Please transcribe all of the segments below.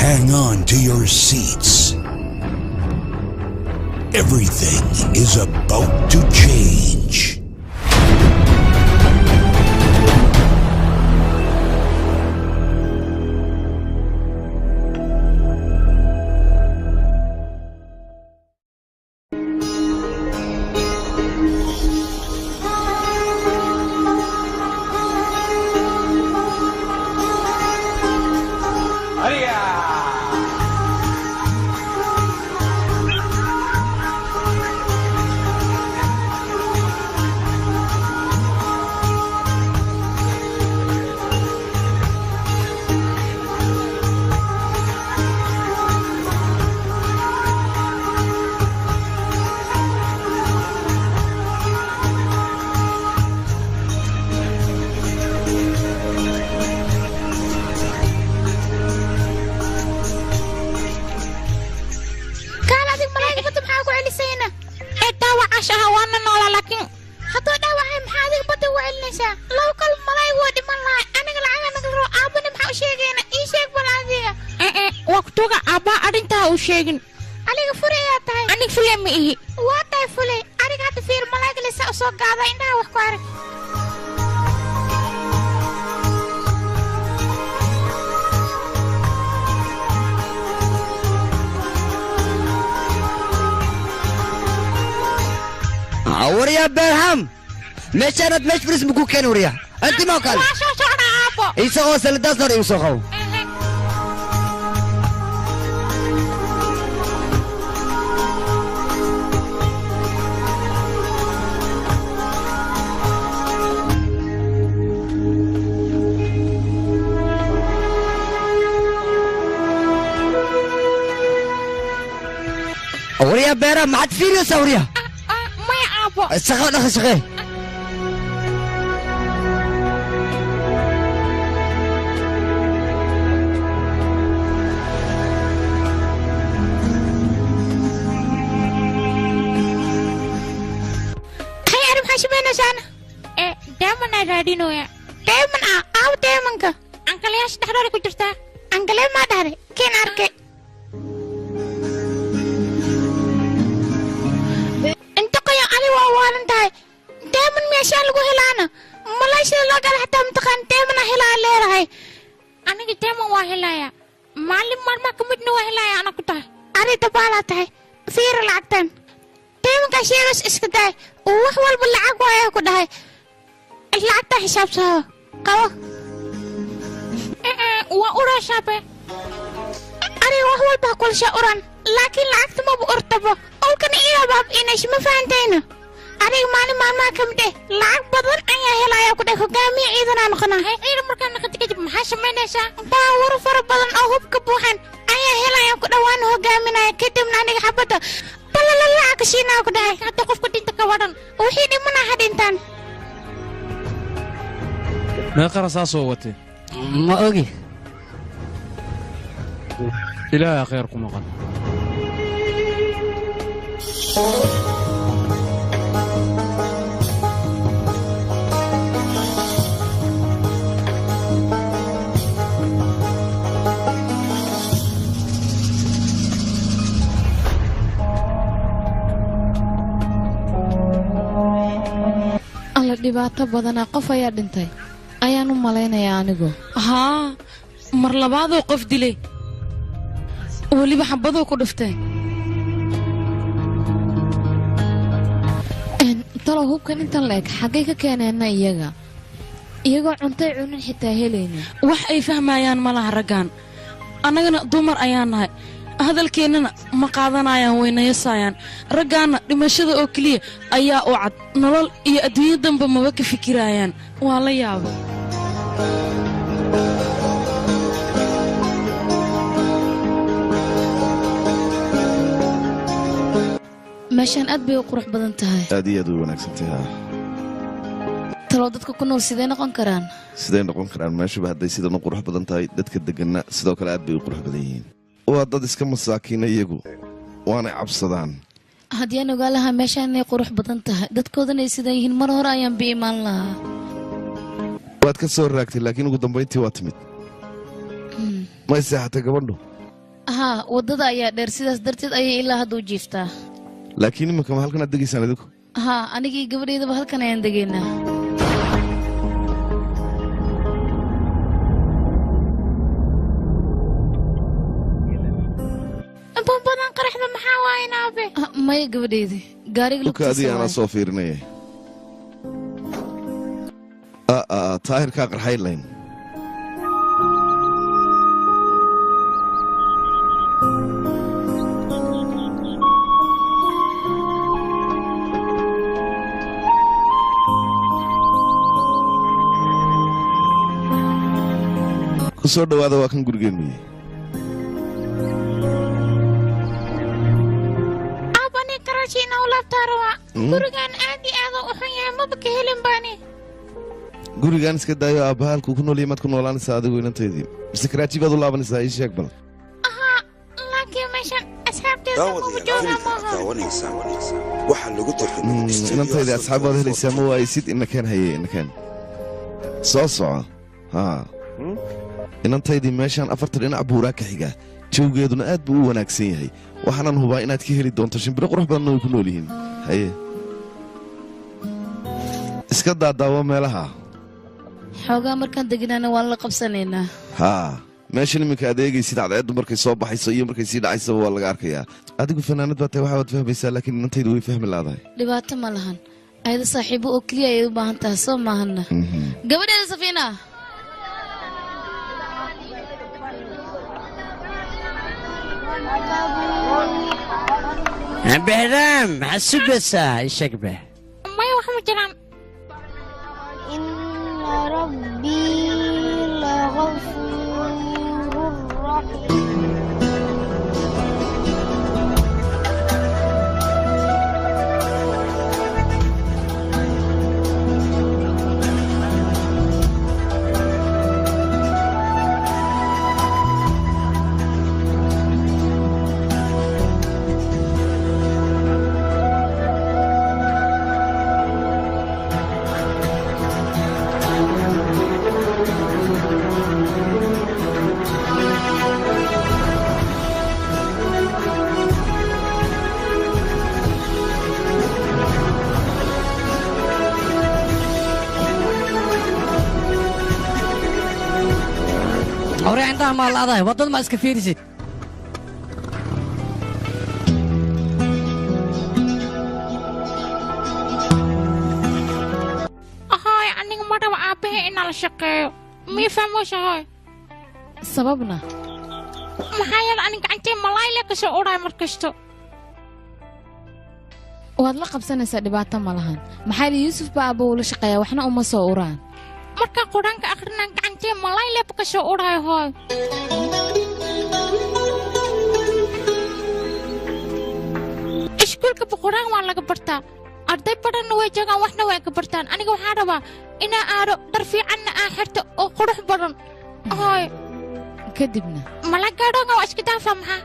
hang on to your seats. Everything is about to change. وريا برهم مشانت مش فرس بكو كان وريا انت ما قال يسوق سلدا صار يسوقوا وريا برهم ما عاد فيني سوريا السخاء نخ سخاء هاي أنا بحشمنا سانا دائما رادينو يا دائما أو دائما أنكل ياش دهري كترتا أنكل ما دهري كين أركي والنتاي دائما ميشان لغو هلانا ملاش لغا حتى امتخان دائما هلا ليرهاي انا دائما واهلايا معلم مرما كمدنو واهلايا انا كنت اري دبالاتاي فير العتن دائما كاشيرس اسكداي وحول بالعق وايا كدهاي العقد حساب سوا قوا واورا شابه اري وحول باكل شاوران لكن العقد ما بورتبه او كان ايه باب انش ما فهمتينا أريك مالي ماما كم ده لاك بدن أيه هلا يأكل ده خجامي إذا أنا خنا هاي إيه مركان نختك محاش منيسا باور فر بدن أهوب كبوحن أيه هلا يأكل ده وان خجامي نا كتم ناني حبته بلا لا كشينا أكل ده حتى كوف كتين تكوادن وحيد منا هادين تان ما قرص صوتي ما أجي إلى خيركم أقل dhibaato badan qof ayaa dhintay ayaan u maleynayaa anigu mar labaad oo qof dilay waliba xabado ku dhiftay talo hubkan inta leeg xagee ka keenayna iyagoo cuntay cunin xitaa helayna wax ay fahmayaan malaha ragaan annagana dumar ayaan nahay hadalkeennana ma qaadanayaan weynayasaayaan raggaana dhimashada oo keliya ayaa u cad nolol iyo adduunyo danba maba ka fikirayaan waa la yaabay meeshaan aad bay u qurux badan tahay aad iyo aad u wanaagsan tahay talo dadka ku nool sidee noqon karaan meeshuba hadday sidan u qurux badan tahay dadka deganna sidoo kale aad bay u qurux badan yihiin waa dad iska masaakiina iyagu waanay cabsadaan haddii aan ogaa lahaa meeshaan inay qurux badan tahay dadkoodana ay sidan yihiin mar hore ayaan biimaan lahaa waad ka soo raagtay laakiin ugu dambayntii waa timid may seexatay gabadhu ها wadada ayaa dheer sidaas darteed ayay ilaa hadda u jiiftaa laakiin iminka ma halkan aad degaysaan idinku ها anigii gabadheedaba halkan ayaan degaynaa bambadan qaraxda maxaa waaye naabe maya gabadheedii gaariga lugtiisa anaa soo fiirinaya taahirkaa qarxayn layn ku soo dhowaada waa kan gurigeennuye abani karaashiina u laabtaarawa gurigaan aad iyo aad u xun yahay maba ka helin baani gurigaan iska daayo aabbaha halkuu ku nool yahay maad ku noolaanaysaa adigu inantaydii mise karaaji baad u laabanaysaa ii sheeg bal ahaa laakiin meeshan asxaabteeda maba joogaa maaha inantaydii asxaab baad helaysaa ma waaysid inakeen haye inakeen soo soco haa inantaydii meeshaan afarta dhinac buuraa ka xiga jawgeeduna aad buu u wanaagsan yahay waxaanan hubaa inaad ka heli doonto shimbiro qurux badanna way ku nool yihiin haye iska daadaawo meelaha xoogaa markaan deginaana waan la qabsanaynaa haa meeshan iminka aad eegaysid cadceeddu markay soo baxayso iyo markay sii dhacaysaba waa laga arkayaa adigu fanaanad baa tahay waxaad fahmaysaa laakiin inantaydu way fahmi laadahay dhibaato ma lahan ayada saaxiibo oo keliya ayay u baahan tahay soo maahanna gabadheeda safiina بهرام حسبسا الشقبة ما يوحم جرام إن ربي لغفور رحيم أوري عندها مال هذا وضل ما اسكفيرزت هاي aniga ma rabo aabahay inaan la shaqeeyo ma fahmooshahay sababna maxaa yeelay aniga gacantay malaay le kasoo uray markasto waad la qabsanaysaa dhibaato ma lahan maxaa yidhi yuusuf baa aabba ula shaqeeyaa waxna uma soo uraan marka quraanka akhrinaan gacantay malaay le kasoo uray hooy iskuulka quraan waa laga bartaa arday badanna way joogaan waxna way ka bartaan aniga waxaan rabaa inaan aado dhar fiicanna aan xirto oo qurux badan hooy kadibna mala gaadhooga waa iska daafaa maxaa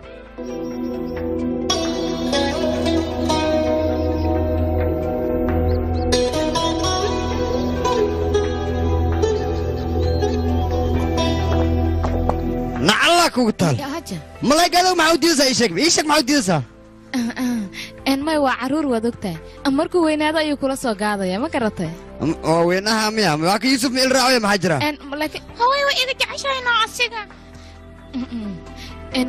نعلك وقتال يا هجا ملاي قالوا معو ديوسا إيشك معو ديوسا may waa caruur waad ogtahay markuu weynaado ayuu kula soo gaadaya ma garatay وينها ميا معك يوسف من الرعوية محجرة hooy way iga jeceshaynaa asiga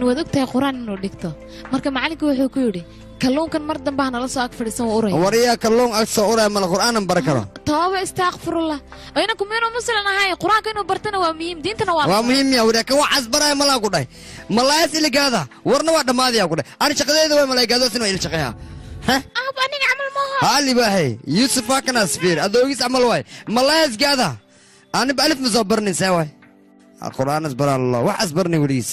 waad ogtahay quraan inuu dhigto marka macalinku wuxuu ku yidhi kalluunkan mar dambe ha nala soo ag fadhiisan waa uraya وريا كلون أكسا أورا من القرآن مباركة tooba istaaqfirullah inaku miinu muslim ahay quraanka inuu bartana waa muhiim diintana waa ومهم يا وريا كوا عزبرا ملا قداي ملايس اللي قادا ورنا واحد ما ذي قداي أنا شقدي ذا ملاي قادا سنو إلى شقيها ها aab aniga camal maaha هالي باهي يوسف كان أسفير أدويس عمل واي ملايس قادا أنا بألف مصبرني سوي القرآن أصبر الله وحصبرني وليس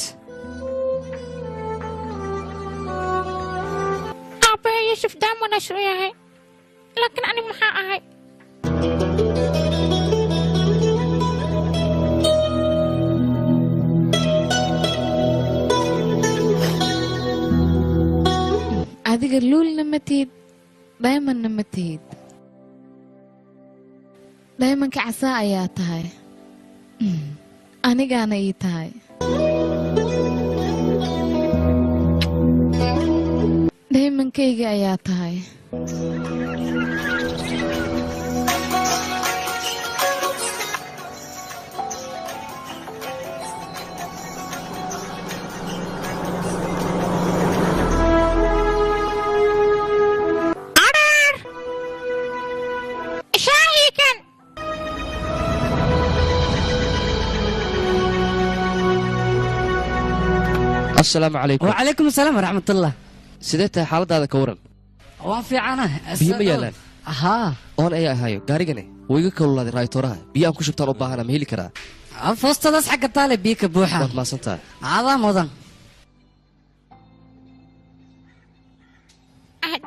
aabahay yuusuf daam wanaagsan u yahay laakiin aniga maxaa ahay adiga luulna ma tihid daymanna ma tihid daymanka casaa ayaa tahay anigaana ii tahay ninkayga ayaa tahay السلام عليكم. وعليكم السلام ورحمة الله. سيدتها حالة هذا كورن. وافي عنه. بيا ميلان. ها. أنا أي هايو قارجني ويجي كل الله راي تراها بيا أمكش بتانو باهنا مهلي كرا. فوسط ناس حق الطالب بيك بوحة. ما سنتها. عظام وضن.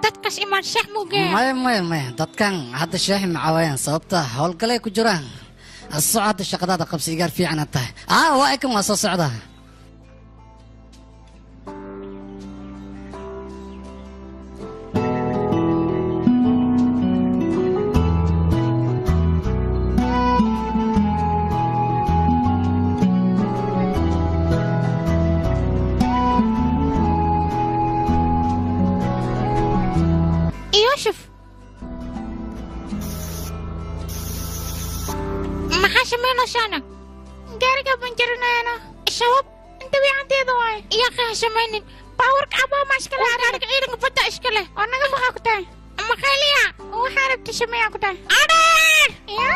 dadkas iman sheekh mugee maya dadkan hadda sheekh macawayaan sababta howlgalay ku jiraan socodda shaqadaada qabsi igaar fiican tahay waa ikan waa soo socdaa شانك قارقة بنجرنا أنا الشباب أنت بي عندي ضواي يا أخي هشميني باورك أبا ما أشكله قارق عيدك بدا أشكله أنا قبها كتاي أما خاليها هو حارب تشميها كتاي أدار يا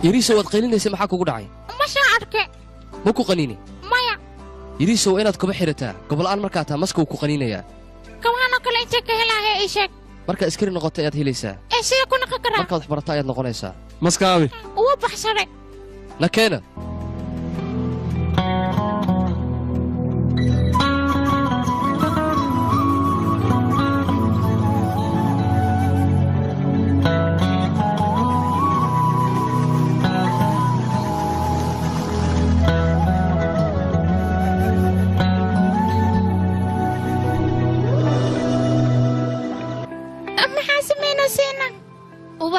يريسو وتقيلين سمحا كوغو دحاي ما شاعرك ما كو قنيني مايا يريسو inaad kuba xirataa gobol aan markaa taa maska ku qaniinaya kawaano kale inta ka helaahay ay sheeg marka askari noqotay aad helaysaa ee sida ku noqon karaa marka wax barataa ayaad noqonaysaa maskaabi oo baxsare nakeena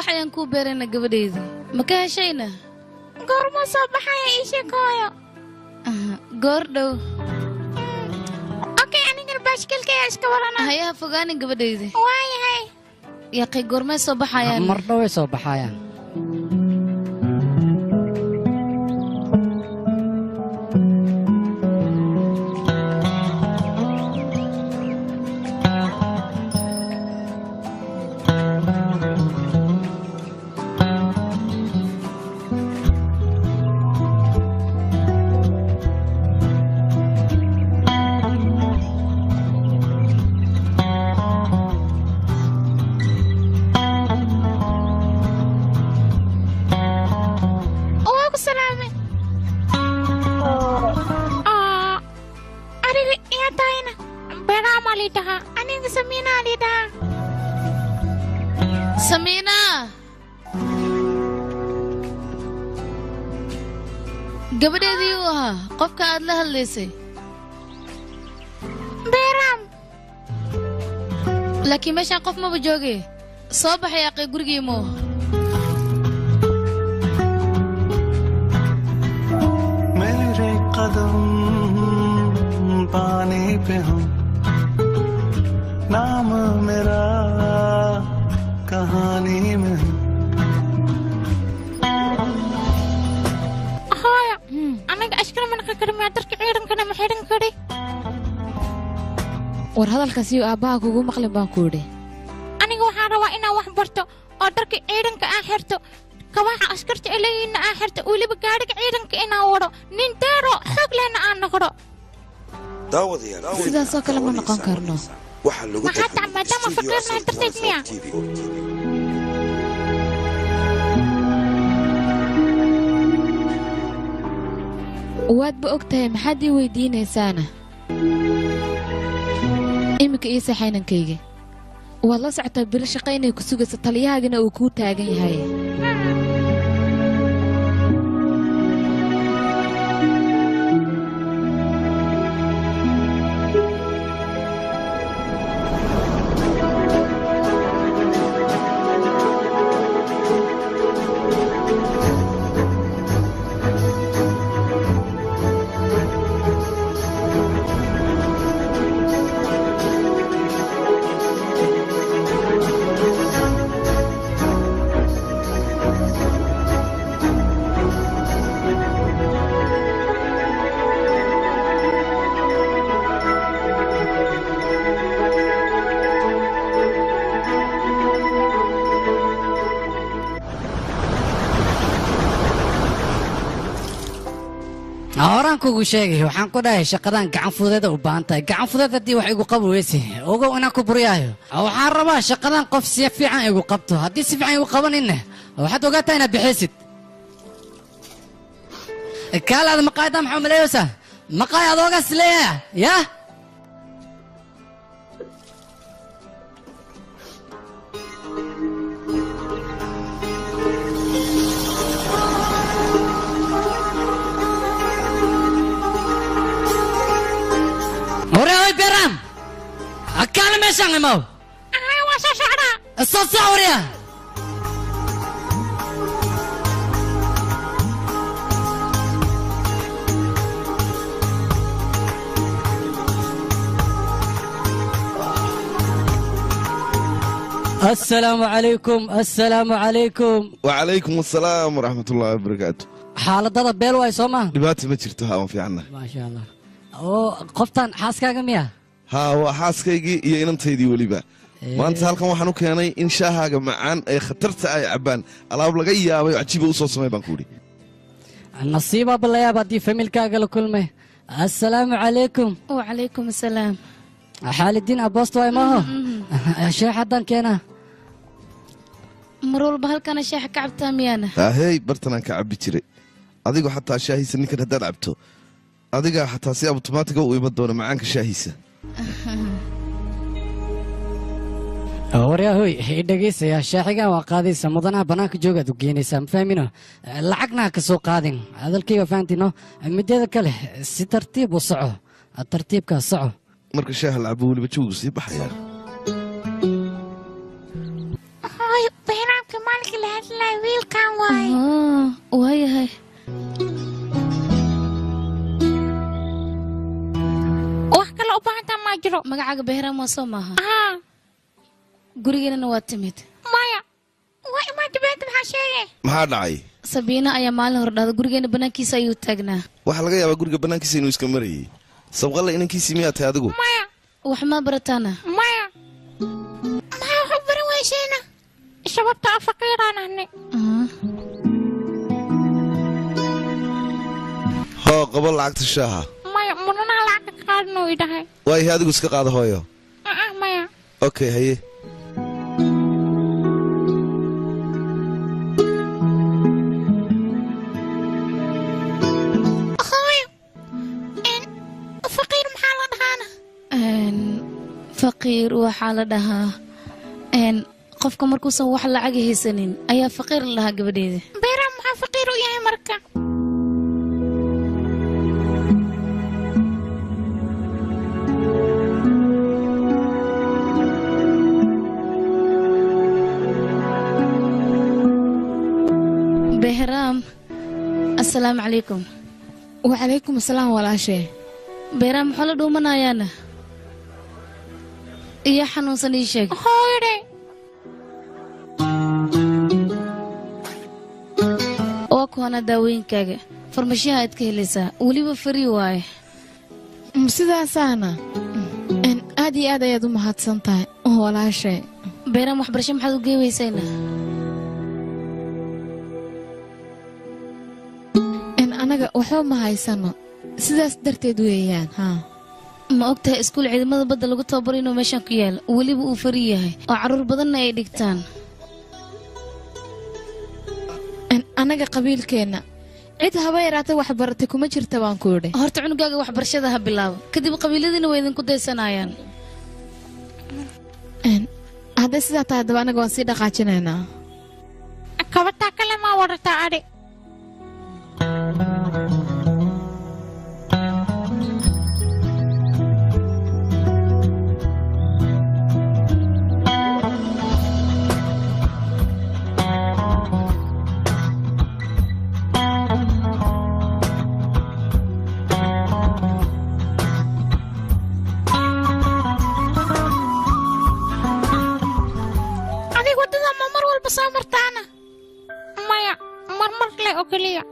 waxaan ku beerana gabadheedu ma ka heshayna goorma soo baxaya ii sheekooyo goor dhow okay aniga baashkalkaya iska warana hayaa fogaanin gabadheedu waayahay yaqay goorma soo baxayaan mar dhow soo baxayaan gabadheedii uu ahaa qofka aad la hadlaysay beeram laakiin meeshaan qof maba joogay soo baxay aqay gurigii moo मेरे कदम पानी पे हूँ नाम मेरा कहानी में हूँ war hadalkaasi aabbaha kugu maqlin baan ku yidhi aniga waxaan rabaa inaan wax barto oo dharka ciidanka aan xirto kabaha askarta elayna aan xirto weliba gaadhiga ciidanka inaan wado nin daaro xoog lehna aan noqdo sidaasoo kale ma noqon karno maxaa taca maadaama faqiirnahay darteed miya waadba og tahay maxaad ii weydiinaysaana iminka ii saxaynankayga waad la socotaa biro shaqa inay ku sugayso taliyahaagana uu kuu taagan yahay horaan kugu sheegay waxaan ku dhahay shaqadan gacan fudeeda u baahan tahay gacan fudeed haddii wax igu qabi weyse ogow inaan ku buryaayo waxaan rabaa shaqadan qof si fiican igu qabto haddii si fiican igu qabaninna waxaad ogaataa inaad bixaysid kaalaada maqaayadda maxaa maleeyeysaa maqaayad adoogaas leeyahay yaa هوري بيرام أكلم إيش أنا مو أنا واسع شعرة الصوت صوريا السلام عليكم السلام عليكم وعليكم السلام ورحمة الله وبركاته حالة ضرب بيل واي سوما دباتي ما جرتها في عنا ما شاء الله oo qoftan xaaskaaga miya haa waa xaaskaygii iyo inantaydii weliba maanta halkan waxaan u keenay in shaahaaga macaan ay khatarta ay cabbaan alaab laga yaabay oo cajiiba u soo samay baan ku idhi nasiiba balayaab haddii familkaaga la kulmay assalaamu calaykum wacalaykum assalaam xaalidiin aboosto waay maaho sheex haddaan keenaa mar walba halkana sheexa ka cabtaa miyaana ahey bartanaan ka cabbi jiray adigoo xataa shaahiisa ninkan haddaad cabto adiga xataa si automaatiga u iman doona macaanka shaahiisa waryahoy dhegaysayaa shaaxigan waa qaadaysa mudanaha bannaanka joogaad u geynaysaa ma fahmino lacagna ha ka soo qaadin hadalkayga fahamtino mideeda kale si tartiib u soco tartiibkaa soco marka shaaha lacabo weliba jawgu sii baxayaa هاي بيرام كمالك اللي هتلاقي ويل كان واي waayahay wax kale u baahantaa ma jiro magacaaga behraam waa soo maaha haa gurigeenana waa timid maya waa imaanta beenta maxaa sheegay maxaa dhacay sabiina ayaa maalin hor dhahda gurigeena bannaankiisa ayuu taagnaa waxaa laga yaabaa guriga bannaankiisa inuu iska marayay sabqalle inankiisii miyaa tahay adigu maya wax ma barataana maya maxaa wax u baran weyseena sababta a faqiiraan ahnay hoo qabo lacagta shaaha maya mudanaha lacagta ka qaadinuu idhahay waayahay adigu iska qaada hooyo maya okay haye hooyo faqiir maxaa la dhahaana faqiir waxaa la dhahaa qofka markuusan wax lacaga haysanin ayaa faqiir la dhahaa gabadheeda beeraha maxaa faqiir u yahay marka behraam assalaamu calaykum wacalaykum assalaam walaashee behraam maxaa la dhuumanayaana iyo xanuunsan ii sheeg hooyadhe waa kuwana daawooyinkaaga farmashiyaha aad ka helaysaa weliba farii waaye sidaasaana aad iyo aad ayaad u mahadsan tahay walaashee behraam waxbarasho maxaad u geeweysayna anaga waxba ma haysano sidaas darteed weeyaan haa ma og tahay iskuul ciidamada badda lagu tababaro inuu meeshaan ku yaalo weliba uu fari yahay oo carruur badanna ay dhigtaan annaga qabiilkeenna cid haba yaraatay wax baratay kuma jirta baan ku idhi horta cunugaaga waxbarashada ha bilaabo kadib qabiiladiina way idinku daysanayaan hadday sidaa tahay haddaba annaga waan sii dhaqaajinaynaa kabataa kale maa warataa adhi soo martaana maya marmar le oo keliya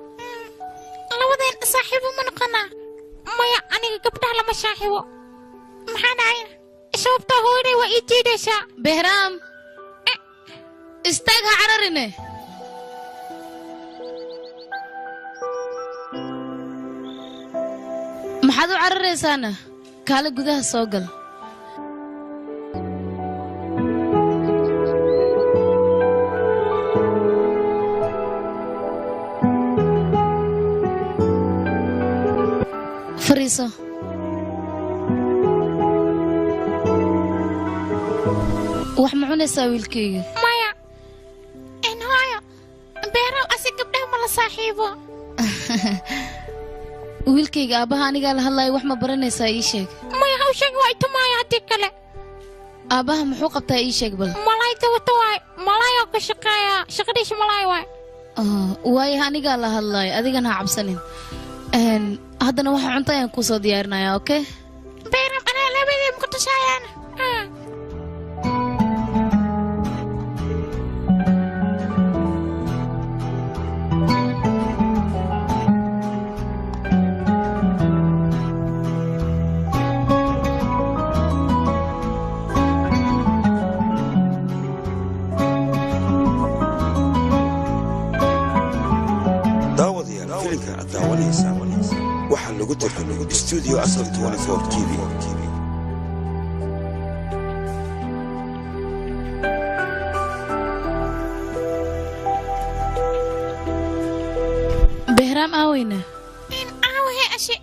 labadeen saaxiibo ma noqonaa maya aniga gabdhaha lama saaxiibo maxaa dhacay sababta hooyaday waa ii jiidaysaa behraam istaag ha cararine maxaad u cararaysaana kaale gudaha soo gal fariiso wax ma cunaysaa wiilkayga maya hooyo beerow asi gabdhaha ma la saaxiibo wiilkayga aabbaha anigaa la hadlaayo wax ma baranaysaa ii sheeg maya hawsheeg waa itumaayo haddii kale aabbaha muxuu qabtaa ii sheeg bal malaayda wata waay malaayoo ka shaqeeya shaqadiisa malaay waay waayo anigaa la hadlaayo adigana ha cabsanin haddana waxa cunto ayaan kuu soo diyaarinayaa okay beeram anaa labadii muqdishaayaan waxaa lagu tartamay studio asal 24 TV. behraam aaweyna aawahe ashe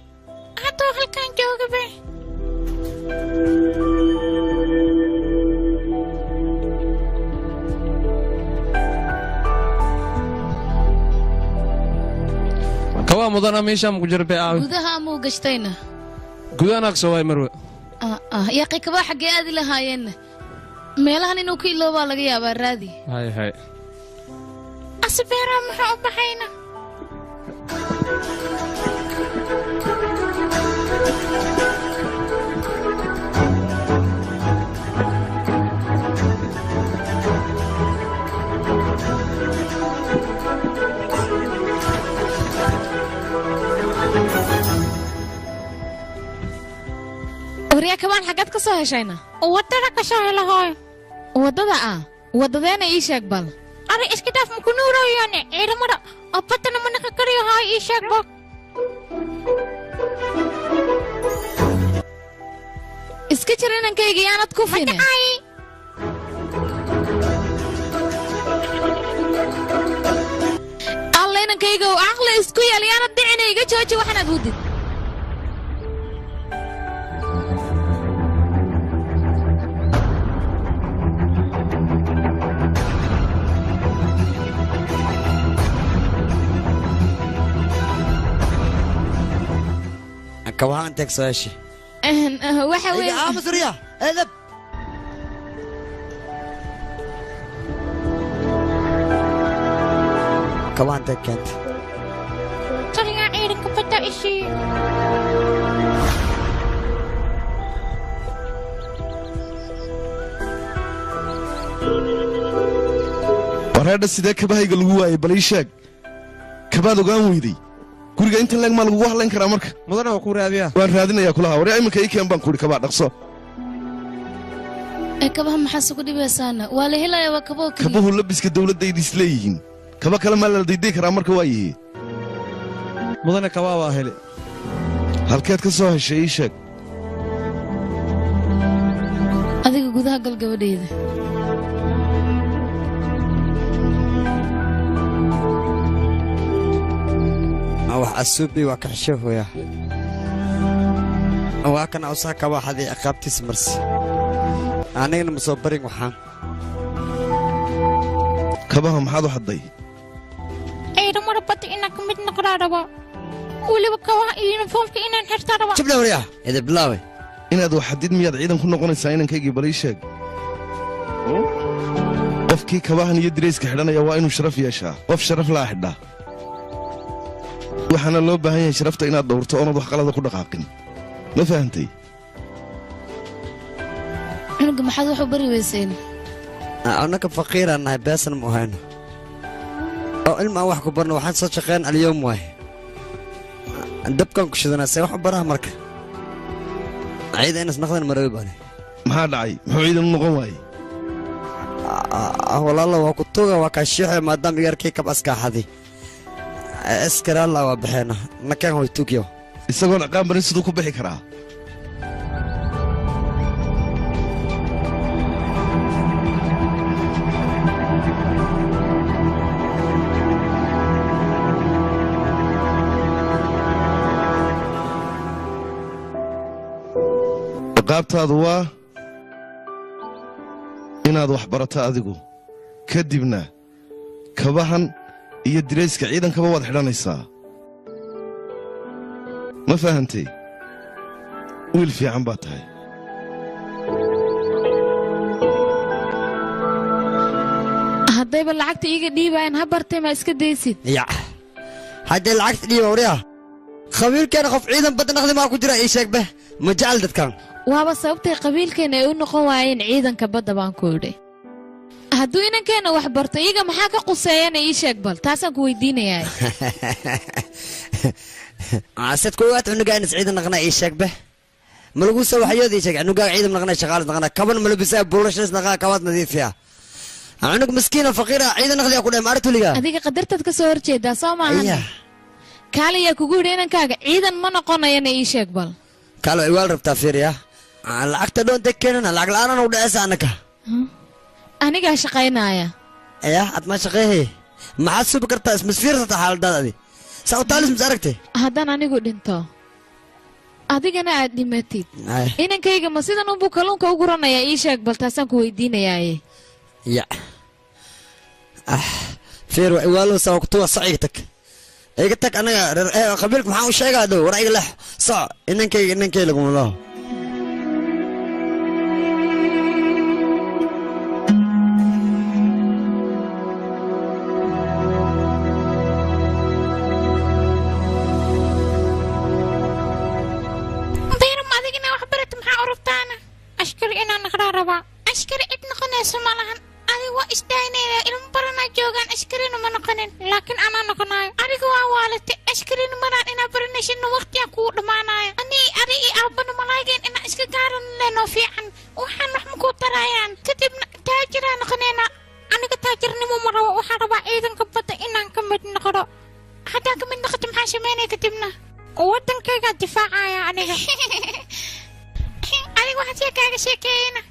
hadduu halkan jooga be kawaa mudana meeshaan ku jirbe aawi gudaha amuu gashtayna gudanaag soo waay marwe yaqi kabaa xaggee aadi lahaayeenna meelahan inuu ku iloobaa laga yaabaa raadi hay asbeeraa maxaa u baxayna waryaa kabaan xaggaad ka soo heshayna waddada ka soo hela hooyo waddada waddadeena ii sheeg bal ari iska dhaaf maku nuurayoane ciidamada oo badana ma naqa kariyo hooyo ii sheeg bal iska jir inankayga yaanad ku fine alla inankayga u caqli isku yaal yaanad dhicina iga jooji waxanaad hudid كوها أنتك ساشي وحوي مصرية اذهب كوها أنتك كنت طلع عينك بدا إشي wareedha sidee kabahayga lagu waayay bal ii sheeg kabaad ogaan weyday guriga inta leeg maa lagugu hadlayn karaa marka mudana waa ku raadiyaa waan raadinayaa kulaha waryaa iminka ii keen baan kuhi kabaa dhaqso kabaha maxaa sugu dhibaysaana waa la helaya waa kaboo keliya kabuhu labiska dawladdayda isleeyihiin kaba kale maa la dayday karaa marka waa yihi mudana kabaa waa hele halkeed ka soo heshay ii sheeg adiga gudaha gal gabadhayda wax asuubi waa ka xishooya waa kana usaa kaba xadii ciqaabtiis marsi anigana ma soo barin waxaan kabaha maxaad u xadday ciidamada badda inaan ka mid noqdaa rabo weliba kabaha iyo yunifoomka inaan xirtaa rabo jibla waryaa ida bilaaway inaad waxadid miyaad ciidan ku noqonaysaa inankaygii bal ii sheeg qofkii kabahan iyo dirayska xidhanaya waa inuu sharaf yeeshaa qof sharaf laa xidhaa waxaana loo baahan yahay sharafta inaad dhowrto oonaad wax qalada ku dhaqaaqin ma fahantay cunuga maxaad wax u bari weyseen annaka faqiiraan nahay beesan ma hayno oo ilma aan wax ku barno waxaan soo shaqeyn alyowm waay dabkaan ku shidanaa see wax u baraha marka ciida inas naqdan marawi baane maxaa dhacay muxuu ciidan u noqon waaye walaalo waa ku tuga waa kaa shiixe maadaama igarkii kab askaaxadi اسكر الله وبحنا نكان هو توكيو isagoon aqaan barin siduu ku bixi karaa ciqaabtaadu waa inaad wax barato adigu kadibna kabahan iyo dirayska ciidankaba waad xidhanaysaa ma fahantay wiil fiican baad tahay haddayba lacagta iiga dhiibayan ha bartay ma iska daysid ya haddii lacagta dhiiba wariya khabiirkeena qof ciidan badda naqdi maa ku jira ii sheegbe ma jecel dadkan waaba sababtay qabiilkeenna ay u noqon waayeen ciidanka badda baan ku idhi hadduu inankeenna wax barto iyaga maxaa ka quseeyana ii sheeg bal taasaan ku weydiinayaa عسد كوات عنقا نس عيد نغنا إيش شكبه ملقوس سوى حيودي شك عنقا عيد نغنا شغال نغنا كمان ملبسها بولش نس نغنا كوات نظيف فيها عنق مسكينة فقيرة عيد نغلي أقول ما عرفت لقى هذيك قدرت تكسر شيء ده صوما إيه كالي يا كوجود هنا كاجا عيدا ما نقنا ينا إيش يقبل كالو يوال ربط فير يا العقد دون تكيننا العقد أنا وده أسانك أنا جا شقينا يا إيه أتما شقيه ما حسوا بكرت اسم سفير تحال دادي سأوتالس مزاركتي هذا أنا قلت أنت هذيك أنا عادي ماتيت إنك كيجا مسيدا نبو كلون كوجرنا يا إيش يقبل تاسان كويدينا يا إيه يا فير ويوالو سوقتوا صعيدك إيه قلت لك أنا قبلك محاول شيء قاعدوا ورأي له صع إنك لكم الله أشكري إن أنا قراربا أشكري ابن قناس مالهن أنا وإستايني إلى مبرنا جوغان أشكري إنه نقنن لكن أنا نقناي أنا قوا والتي أشكري إنه مران إنا برنش إنه وقت يكون معنا أني أري أبنا ملايين إن أشكر قارن لنا في عن وحن محمكو ترايان كتبنا تاجرا نقنينا أنا كتاجرني ممرا وحربا إذن كبتا إنا نكمت نقرا حتى كمن نختم حاشميني كتبنا ودن كيغا دفاعا يعني أنا واحد يكاد شكينا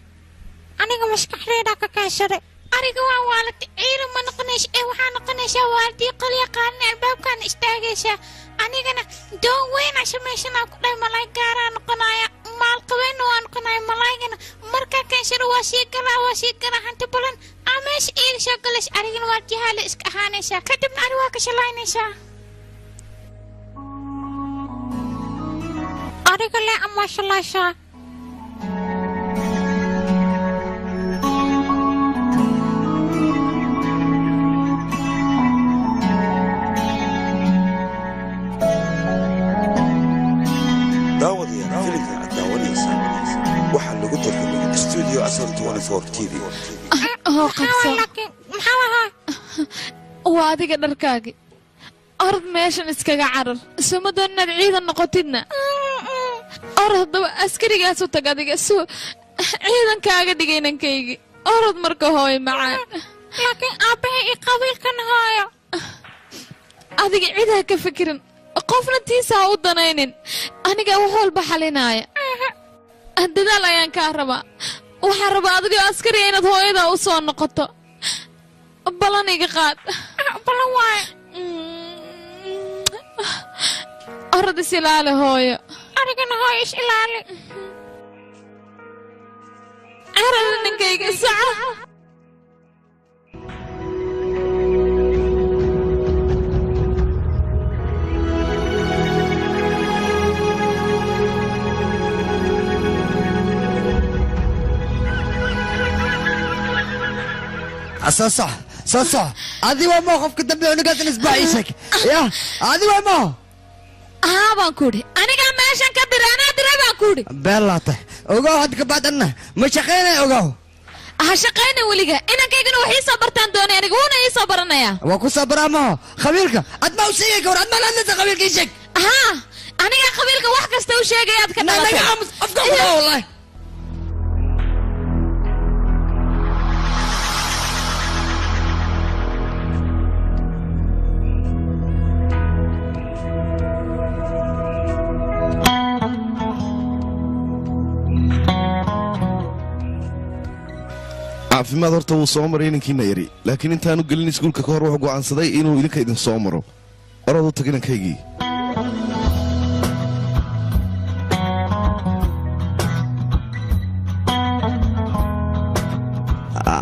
أنا مش كحريدا ككاشرة أنا والد عيرو ما نقنش وحنا نقنش والدي قل يقارني الباب كان اشتاقيشة أنا دون وين عشان ماشينا كل ملاك قارا نقنايا مال قوين ونقنايا ملاكنا مركا كاشر واشيقرا حنت بلن أمش إير شغلش أنا والدي هالي اسك أهانيشا كتبنا أرواك شلاينيشا أنا قل لي أما شلاشا داودي فيلم الداونيس waxaa lagu tarjumay studio asal 24 TV هو قصة وادي قدر كاجي أرض ماشان إسكاجا عرر سمدنا العيد النقطنا أرض أسكري جاسو تجادي جاسو عيدا كاجا دقينا كيجي أرض مركو هاي معاه لكن أبي قبيل كان هاي هذيك عيدها كفكرن قفنا تيسا ودنينين أنا جا وحول بحالينايا الدلال أيان كهرباء وحرب أدري عسكري أنا هويدا وصون نقطة بلاني قاد بلا واي أرد سلالة هويا أرجع هاي سلالة أرد نكيك ساعة صح هذه وما خوف كنت بيعو نقاط الاسبوع عيشك يا هذه وما بانكودي أنا قام ماشان كبير أنا أدري بانكودي بلاته اوغو هدك بعد أنه مش خينا اوغو هشقيني وليجا إنا كيجن وحي صبرتان دوني أنا قونا هي صبرنا يا وكو صبر ما خبيرك أدما وشيك ورد ما لازم خبيرك يشك ها أنا يا خبيرك واحد كستو شيء جاي أتكلم لا يا عم أفكر والله caafimaad horta wuu soo maray inankiina yari laakiin intaanu gelin iskuulka ka hor wuxuu go'aansaday inuu idinka idin soo maro orad u tag inankaygii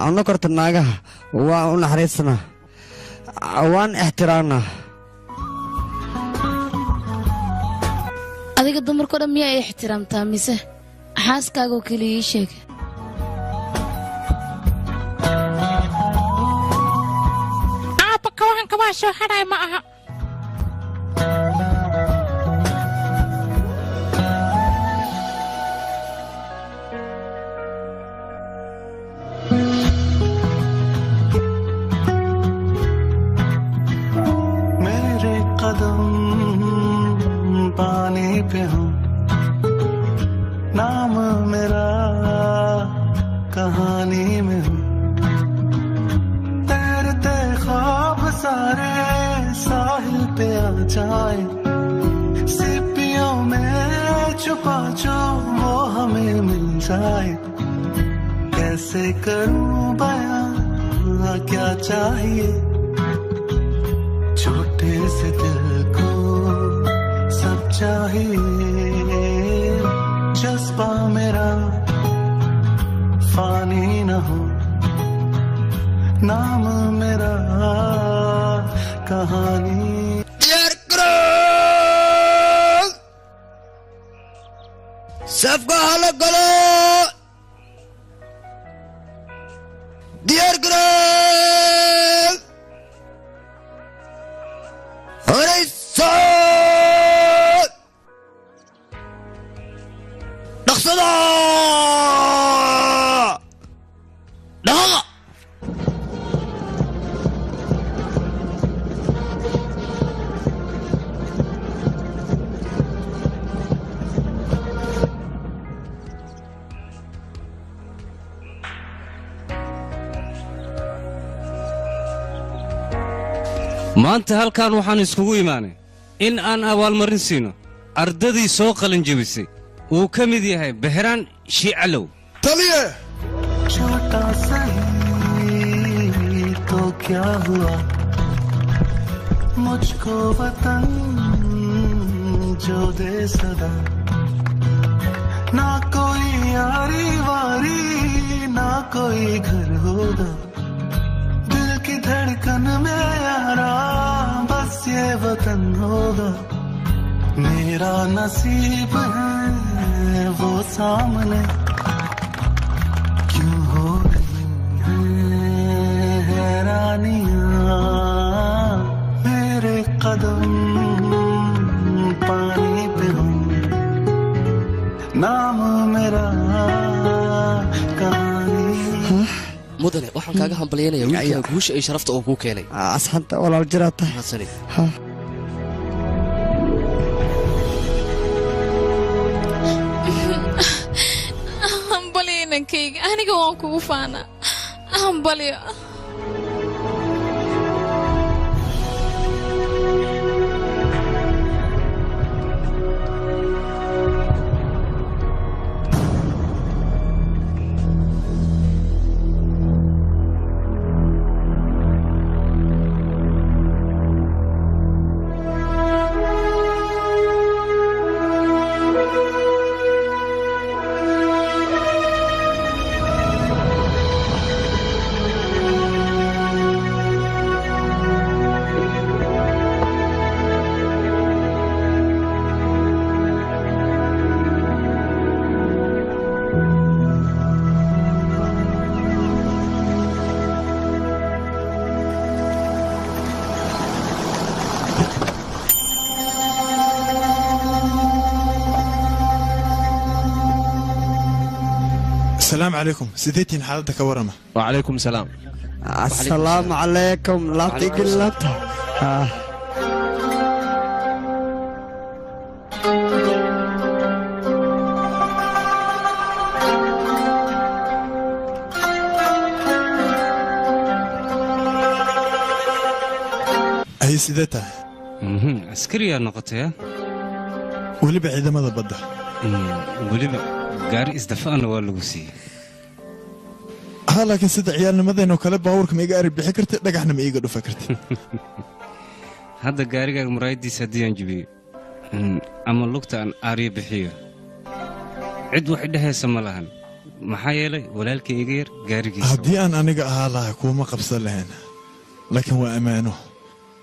anna korta naagaha waa u naxariisnaa waan ixtiraamnaa adiga dumarkao dhan miyaa ixtiraamtaa mise xaaskaagoo keliya ii sheeg aabba kawahan kabaa soo hadhay ma aha मेरे कदम पानी पे हो नाम मेरा कहानी में हो तैरते ख्वाब सारे साहिल पे आ जाए सीपियों में छुपा जो वो हमें मिल जाए कैसे करूं बयां क्या चाहिए छोटे से दिल को सब चाहिए जज्बा मेरा फानी न हो नाम मेरा कहानी सबको हालत करो डियर ग्रेड अरे सर नक्सला maanta halkan waxaan iskugu imaanay in aan abaalmarin siino ardadii soo qalin jebisay uu ka mid yahay Behraan Shiicalow taliye छोटा सही तो क्या हुआ मुझको वतन जो दे सदा ना कोई यारी वारी ना कोई घर होगा दिल की धड़कन में यारा बस ये वतन होगा मेरा नसीब है वो सामने क्यों हो रही हैं हैरानियां मेरे कदम पानी पे हो नाम मेरा mudane waxaan kaaga hambalyeynaya wiilkaaga guusha ay sharafta oo kuu keenay asxanta walaal jiraata hambalyenankayga aniga waan kugu faanaa hambalyo السلام عليكم سيدتين حالتك ورمة وعليكم السلام السلام عليكم لا تقلت هي سيدتها عسكرية نقطة ولي بعيدة ماذا بدها ولي gaari isdafaan waa lagu siiyey ها laakiin sida ciyaalnimadeenoo kale baabuurka ma iga ari bixi kartid dhagaxna ma iiga dhufa kartid hadda gaarigaaga muraayadiisa haddii aan jibiyo ama lugta aan aariyo bixiyo cid wax idhahaysa ma lahan maxaa yeelay walaalkay iga yar gaarigiisa haddii aan aniga ahaa laha kuuma qabsan lahayn laakiin waa ammaano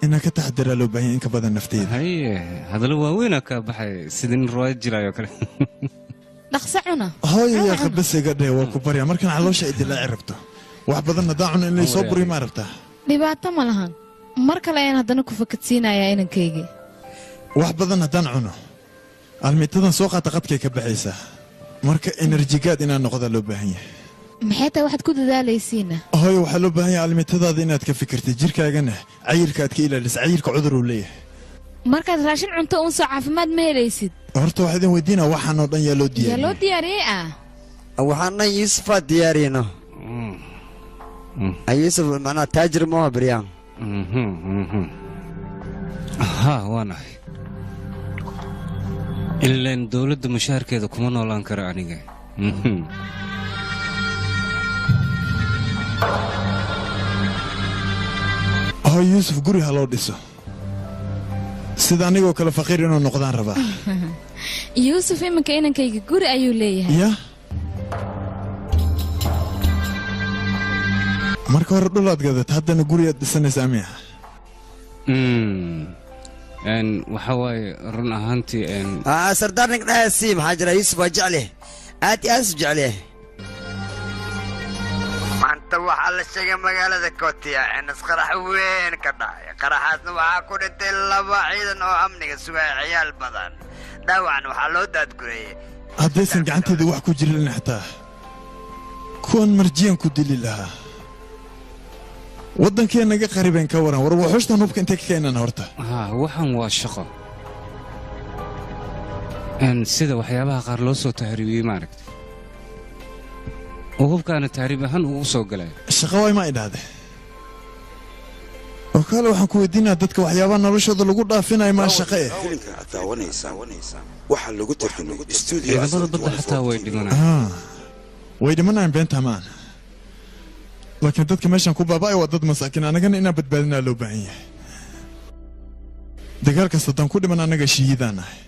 inaan ka taxadiraa loo baahanya in ka badan nafteyda haye hadallo waaweynaa kaa baxay sida nin riwaayad jiraayoo kale dhaqso cuna hooyaya qabas iga dheh waa ku baryaa markaan caloosha idilaaci rabto wax badan haddaan cuno in lay soo buriyo maa rabtaa dhibaato ma lahan mar kale ayaan haddana ku fakadsiinayaa inankaygii wax badan haddaan cuno almiitadan soo qaata qadkay ka baxaysaa marka enerjigaad inaan noqdaa loo baahan yahay maxay tahay waxaad ku dadaalaysiina hooyo waxaa loo baahan yahay almiitadaada inaad ka fikirtid jirkaagana cayilka aad ka ilaalisa cayilka cudur uu leeyahay markaad raashin cunto uun soo caafimaad ma helaysid horta waxaa idin weydiinaa waxaan oo dhan yaa loo diyaariyey yaa loo diyaariyey waxaan dhan yuusufaa diyaariyno yuusuf macnaha taajir maaha beryaan haa waanahay ilaan dowladda mushaharkeeda kuma noolaan karo aniga hooy yuusuf guri ha loo dhiso sida anigoo kale faqiir inuu noqdaan rabaa yuusuf iminka inankayga guri ayuu leeyahay ya marka hore dhulaad gadat haddana guriyaad dhisanaysaa miya waxaa waaye run ahaantii sardaarnik dhahaasii maxaa jira yuusuf waa jecleh aad iyo aad u jecleh maanta waxaa la sheegay magaalada kootiya inas qarax weyn ka dhacay qaraxaasna waxaa ku dhintay 2 ciidan oo amniga sugaya ciyaal badan dhaawacna waxaa loo daadgurayey haddaysan gacanteeda wax ku jirin xitaa kuwan marjiyan ku dili lahaa waddankeennaga qaribeen ka waran war wuxuushtan hubka intay ka keenaan horta waxaan waa shaqo sida waxyaabaha qaar loo soo tahriibiyey maaragta oo hubkaana tahriib ahaan ugu soo galay shaqo way ma idhaahde oo kale waxaan ku weydiinaa dadka waxyaabaha noloshooda lagu dhaafinayo maa shaqo filimka aad daawanaysaa waxaa lagu tarjumay stuudio ciidamada badda xataa way dhimanayaan way dhimanayaan beenta maan laakiin dadka meeshan ku baaba'ay waa dad masaakiin annagana inaan badbaadinaa loo baahan yahay dagaal kasta haddaan ku dhiman annaga shahiidaan nahay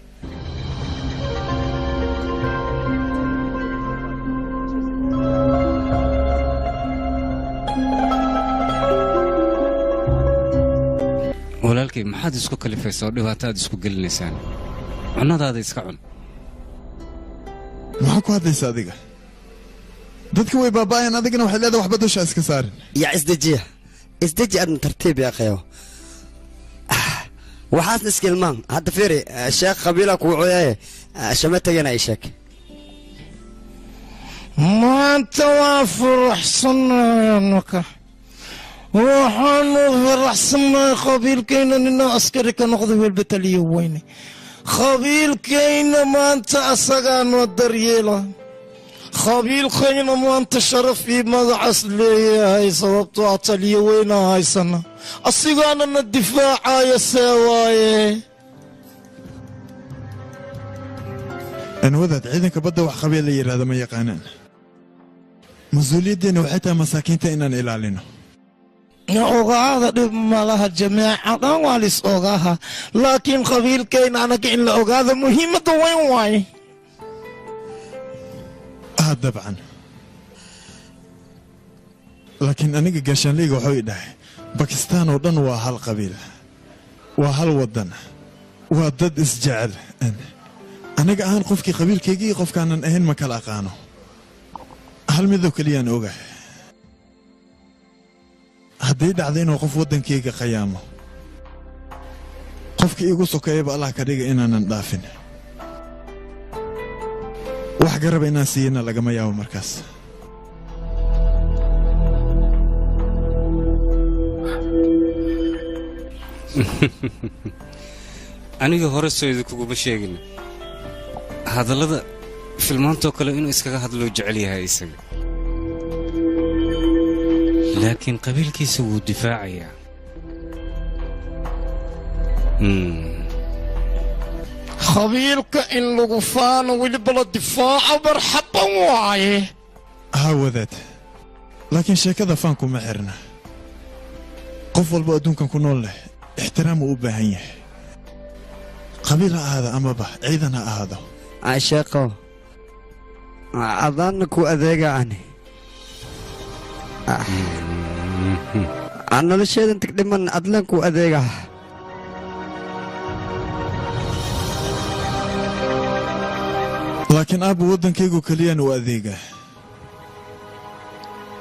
walaalkay maxaad isku kalifaysaa oo dhibaataad isku gelinaysaan cunnadaada iska cun maxaa ku hadlaysa adiga dadka way baaba'ayaan adigana waxay leedahay waxba dusha iska saarin yaa isdeji adna tartiib yaa qayo waxaasna iskilmaan hadda fiiri sheekh qabiila kuu coyaye shama tegana ay sheeg maanta waa faraxsannaanaka waxaanu faraxsannahay qabiilkayna nina askari ka noqday welba taliyo weyne qabiilkayna maanta asagaanoo daryeela qabiilkayna maanta sharaf iyo magacaas leeyahay sababtoo a taliyo weynaa haysana asigaana na difaacaya see waaye anwadaad ciidanka badda wax qabeel la yidhaahda ma yaqaanaan mas-uuliyaddeenna waxay tahay masaakiinta inaan ilaalino ogaada dhib malaha jamaaca dhan waa lis ogaha laakiin qabiilkayna anaga in la ogaada muhiimadda weyn waaye dabcan laakiin aniga gaashaanleyga waxuu i dhahay bakistaan oo dhan waa hal qabiil waa hal waddan waa dad isjecel aniga ahaan qofkii qabiilkaygii iyo qofkaanan ahayn ma kala aqaano hal midoo keliyaan ogahay hadday dhacda inuu qof waddankayga qayaamo qofkii iigu sokeeyaba allah ka dhiga inaanan dhaafin wax garaba inaan siiyana lagama yaabo markaas aniga hore sooyda kuguma sheegin hadallada filmaantoo kale inuu iskaga hadloo jecel yahay isaga laakiin qabiilkiisa wuu difaacayaa qabiilka in lagu faano weliba la difaaco marxaban waaye haa wadaad laakiin sheekada faanku ma xirna qof walba adduunkan ku nool leh ixtiraam uu u baahan yahay qabiil ha ahaado amaba ciidan ha ahaado sheeko adaana ku adeega ani aan nolosheedan tagdhiman adlan ku adeega laakiin aabba waddankaygu keliyaan u adeega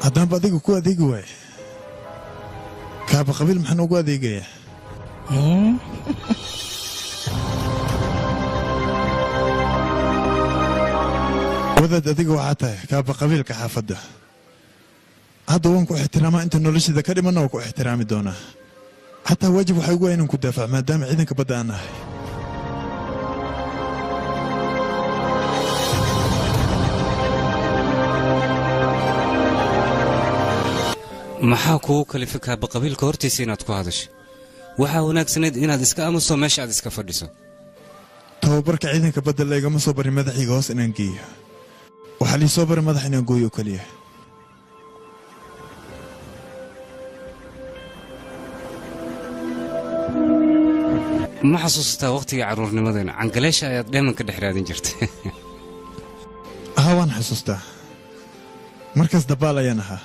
haddaanba adiga ku adeegi waay kaaba qabiil maxaan ugu adeegayaa wadaad adiga waxaa tahay kaaba qabiilka xaafadda hadda waan ku ixtiraamaa inta nolosheeda ka dhimanna waan ku ixtiraami doonaa xataa waajib waxaa ugu waa inaan ku daafac maadaama ciidanka badda aan ahay maxaa kugu kalifay kaaba qabiilka hortiisa inaad ku hadasho waxaa wanaagsanayd inaad iska aamuso meesha aad iska fadhiso tababarka ciidanka badda laygama soo barin madaxiiga hoos inaan geeyo waxaa lii soo baray madax inaan gooyo oo keliya ma xasuusataa wakhtigii carruurnimadeena cangaleesha ayaad dheeman ka dhex raadin jirtay haa waan xasuustaa markaas dabbaal ayaan ahaa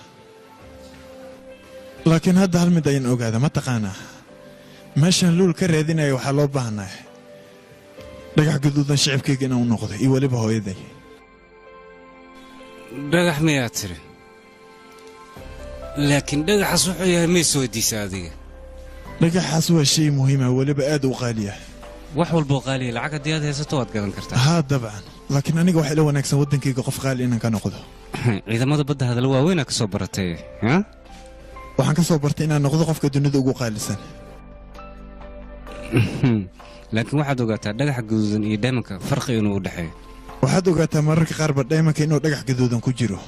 laakiin hadda hal mid ayaan ogaada ma taqaanaa meeshaan luul ka raadinaya waxaa loo baahnaa dhagax gaduudan shicibkayga inaan u noqdo iyo weliba hooyaday dhagax miyaad tiri laakiin dhagaxaas wuxuu yahay ma is weydiisa adiga dhagaxaas waa shay muhiima weliba aad u qaaliya wax walboo qaaliya lacag haddii aad haysato waad gadan kartaa haa dabcan laakiin aniga waxaa ila wanaagsan waddankayga qof qaali inaan ka noqdo ciidamada badda hadal waaweynaa ka soo baratay waxaan ka soo bartay inaan noqdo qofka dunida ugu qaalisan laakiin waxaad ogaataa dhagaxa gaduudan iyo dhaymanka farqi inuu u dhexeeyo waxaad ogaataa mararka qaarba dhaymanka inuu dhagax gaduudan ku jiro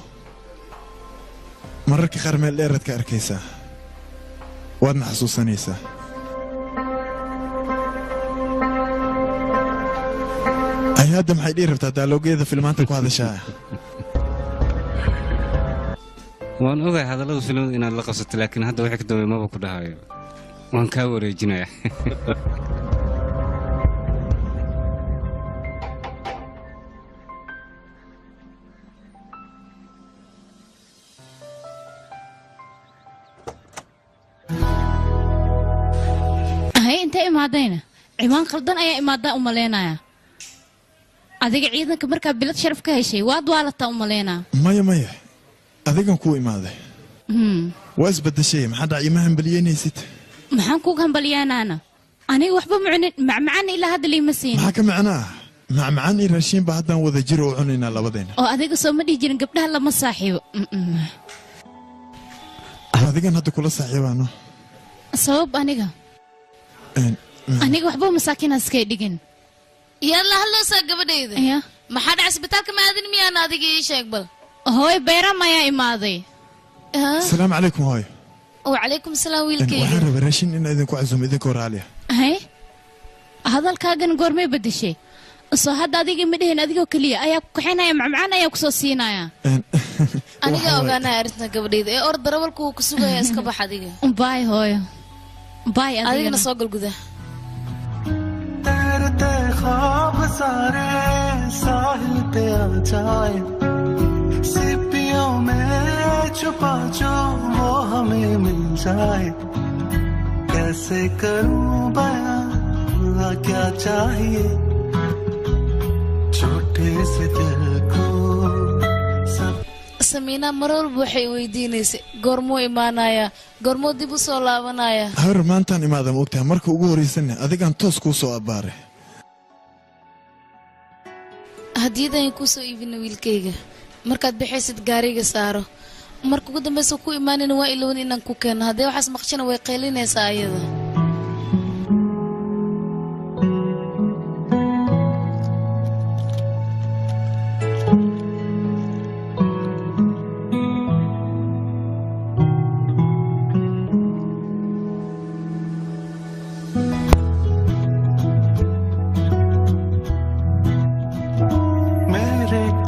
mararka qaar meel dheeraad ka arkaysaa waadna xasuusanaysaa ay hadda maxay dhihi rabtaa daaloogeeda filmaanta ku hadashaa waan ogahay hadallada filimada inaad la qabsato laakiin hadda wixii ka dambeey maba ku dhahayo waan kaa wareejinayaa intay imaadayna ciwaan qaldan ayaa imaadaa u malaynaya adiga ciidanka markaa bilad sharaf ka heshay waad waalataa u malaynaa maya maya adigan kuu imaaday waa isbadashay maxaa dhac ima hambalyeynaysid maxaan kuuga hambalyaanaana aniga waxba mucunin macmacaan ilaa hadda liima siin maxaa ka macnaa macmacaan iyo raashiinba haddaan wada jiro u cunaynaa labadayna oo adiga soo ma dhihi jirin gabdhaha lama saaxiibo adigan hadda kula saaxiibaano sabab aniga waxba masaakiinaas iskay dhigin yalla hadloosaa gabadhayda maxaa dhaca isbitaalka maadin miyaana adiga ii sheeg bal hooy bayram ayaa imaaday asalaamu calaykum hooy wacalaykum salaam wiilkayga waxaan rabaa raashin inaa idinku casuumo idinkoo raaliya hadalkaagan goormay bedeshay soo hadda adiga ma dhehen adigoo keliya ayaa ku kaxaynaya macmacaan ayaa kusoo siinaya aniga ogaanaya arrinta gabadhayda ee or darawalku uu ku sugaya iska bax adiga baay hooyo baay adigana soo galguda ख्वाब सारे साहिल पे आ जाए सीपियों में छुपा जो वो हमें मिल जाए कैसे करूं बयां क्या चाहिए छोटे से दिल को samiina mar walba waxay weydiinaysay goormuu imaanaya goormuu dib u soo laabanaya hawr maantaan imaada ma ogtahay marka ugu horraysanna adigaan toos kuu soo abbaaray hadiyadaan kuu soo iibina wiilkayga markaad bixaysid gaariga saaro marka ugu dambaysa ku imaanina waa ilowin inaan ku keeno haddee waxaas maqshina way qaylinaysaa ayada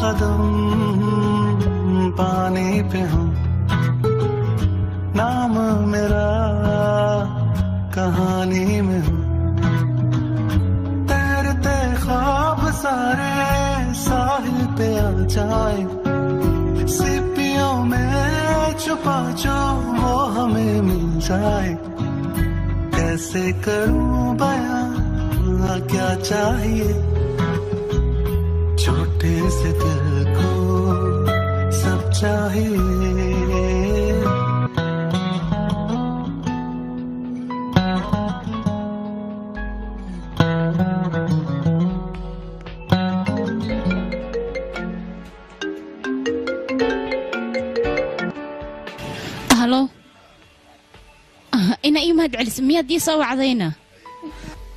कदम पानी पे हम पे आ जाए सीपियों में छुपा जो वो हमें मिल जाए कैसे करूं बयां क्या चाहिए छोटे से दिल को सब चाहिए ina ii mahad celis miyaad ii soo wacdayna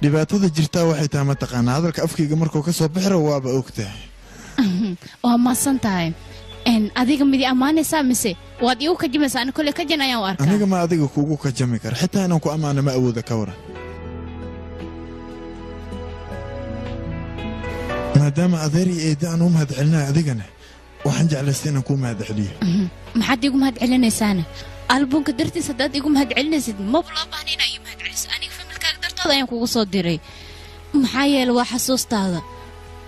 dhibaatada jirtaa waxay tahay mataqaanaa hadalka afkayga markuu ka soo bixiro waaba ogtahay waa maasan tahay adiga midi ammaanaysaa mise waad iigu kajamaysaa ani kolley kajan ayaan u arkaa aniga ma adiga kuugu kajami kara xitaa inaan ku ammaano ma awooda ka waran maadaama adeer iyo eedda aan u mahad celinayo adigana waxaan jeclaystay inaan kuu mahad celiyo maxaad iigu mahad celinaysaana albunka dartiis haddaad igu mahad celinaysid maba loo baahna inaa ii mahad celiso aniga familkaaga dartooda ayaan kugu soo diray maxaa yeele waa xasuustaada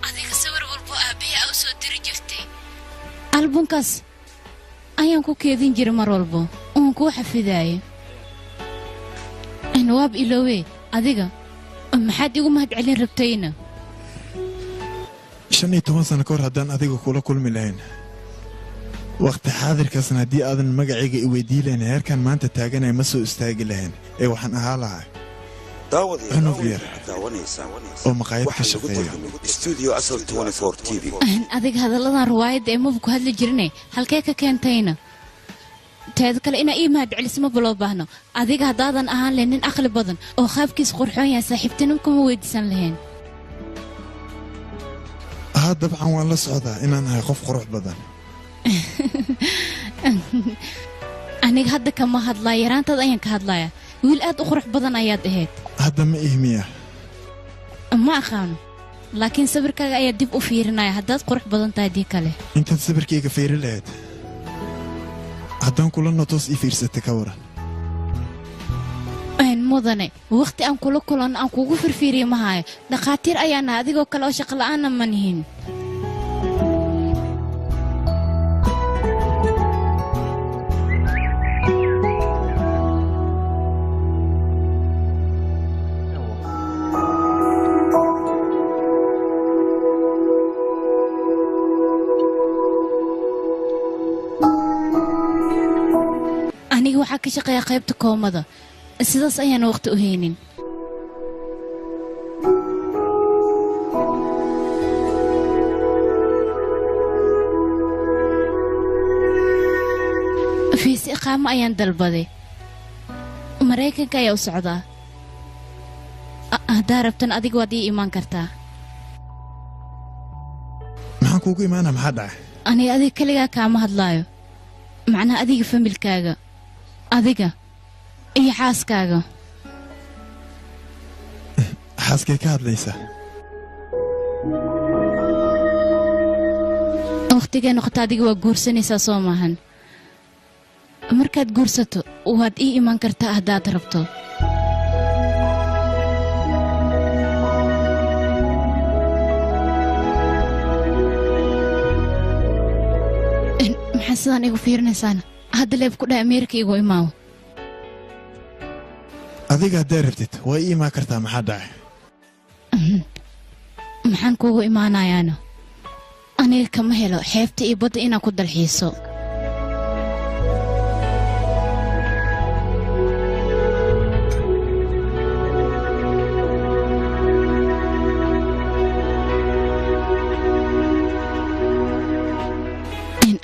adiga sawir walbo aabbahay aa u soo diri jirtay albunkaas ayaan ku keedin jiray mar walbo oon kuu xafidaaya waab iloowe adiga maxaad igu mahad celin rabtayna 15 sano ka hor haddaan adiga kula kulmi lahayn waqti xaadirkaasna haddii aadan magacayga i weydii lahayn heerkan maanta taaganaya ma soo istaagi lahayn ee waxaan ahaa lahaa cunug yar oo maqaayad ka shaqeeya adiga hadalladan riwaayadda ee maba ku hadli jirine halkee ka keentayna teeda kale inaa ii mahad celis maba loo baahno adiga haddaadan ahaan lahayn nin aqli badan oo qaabkiis qurxoon yahay saaxiibtinimo kuma weydiisan lahayn haa dabcan waan la socdaa inaan ahay qof qurux badan aniga hadda kama hadlaya yaraantaad ayaan ka hadlaya wiil aad u qurux badan ayaad ahayd hadda ma ihmiya ma aqaano laakiin sawirkaaga ayaa dib u fiirinaya haddaad qurux badan tahay dii kale intaad sawirkayga fiiri lahayd haddaan kula notoos ii fiirsatay ka waran mudane waqti aan kula kulan aan kugu firfiiriyo ma hayo dhakhaatiir ayaan nahay adigoo kale oo shaqo la'aanna ma nihin aniga waxaa ka shaqeeya qaybta koomada sidaas ayaana waqti u haynin fiisi iqaamo ayaan dalbaday maraykanka ayaa u socdaa haddaa rabtan adiga waad ii imaan kartaa maxaan kuugu imaanaa maxaa dhacay aniga adiga keligaa kaama hadlaayo macnaha adiga familkaaga adiga iyo xaaskaaga xaaskay ka hadlaysaa wakhtigay noqota adiga waa guursanaysaa soo maahan markaad guursato waad ii iman kartaa haddaad rabto maxaa sidaan igu fiirinaysaana hadda leeb ku dhahay ameerika igu imaawo adiga haddaa rabtid waa ii imaan kartaa maxaa dhacay maxaan kuugu imaanayaana aniga kama helo xeebta iyo badda inaan ku dalxiiso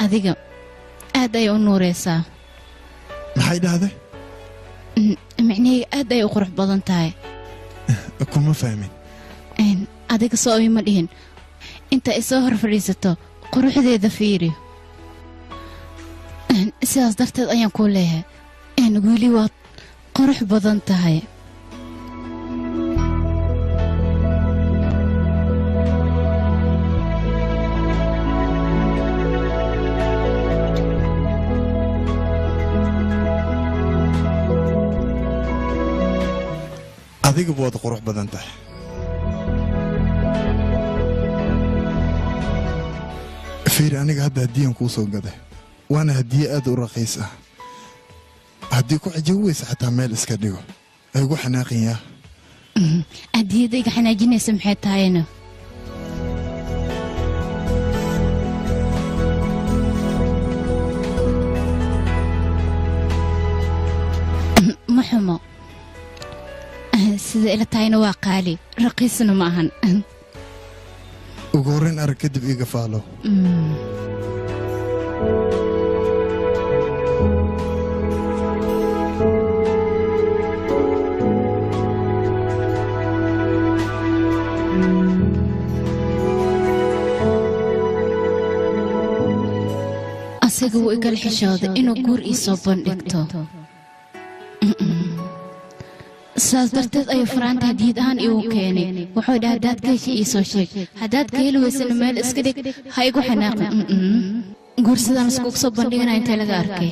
adiga aad ayay u nuuraysaa maxay dhahday micnihii aad ayay u qurux badan tahay kuma fahmin adiga soo ima dhihin inta ay soo hor fadhiisato quruxdeeda fiiri sidaas darteed ayaan kuu leeyahay weli waad qurux badan tahay adiga waad qurux badan tahay fiiri aniga hadda hadiyan kuu soo gaday waana hadiye aad u raqiis ah haddii ku cajaweysa xataa meel iska dhigo ay ugu xanaaqinyaa hadiyadayga xanaajinaysa maxay tahayna ma xumo sida ila tahayna waa qaali raqiisna ma ahan ugu horrayn arag kadib iiga faalo asaga wuu igal xishooday inuu guur ii soo bandhigto saas darteed ayuu faraanta hadiyad ahaan iigu keenay wuxuu dhaha haddaad ka heshay ii soo sheeg haddaad ka heli weysana meel iska dhig ha igu xanaaqin guur sidaan iskugu soo bandhiganaya intay laga arkay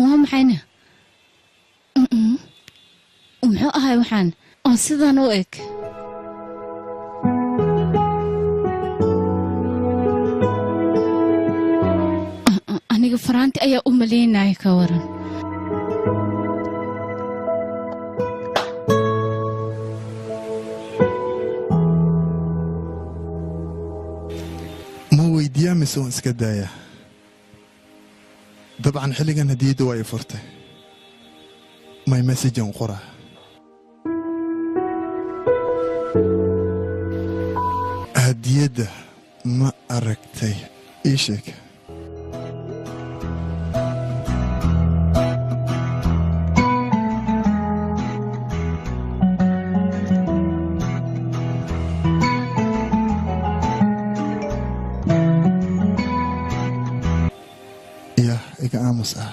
waa maxayna muxuu ahay waxaan oo sidaan u eg aniga faraanti ayaa u malaynaya ka waran ma weydiiyaa mise waan iska daayaa dabcan xilligan hadiyadda waa i furtay my messagean qora hadiyadda ma aragtay ii sheeg ya iga aamus ah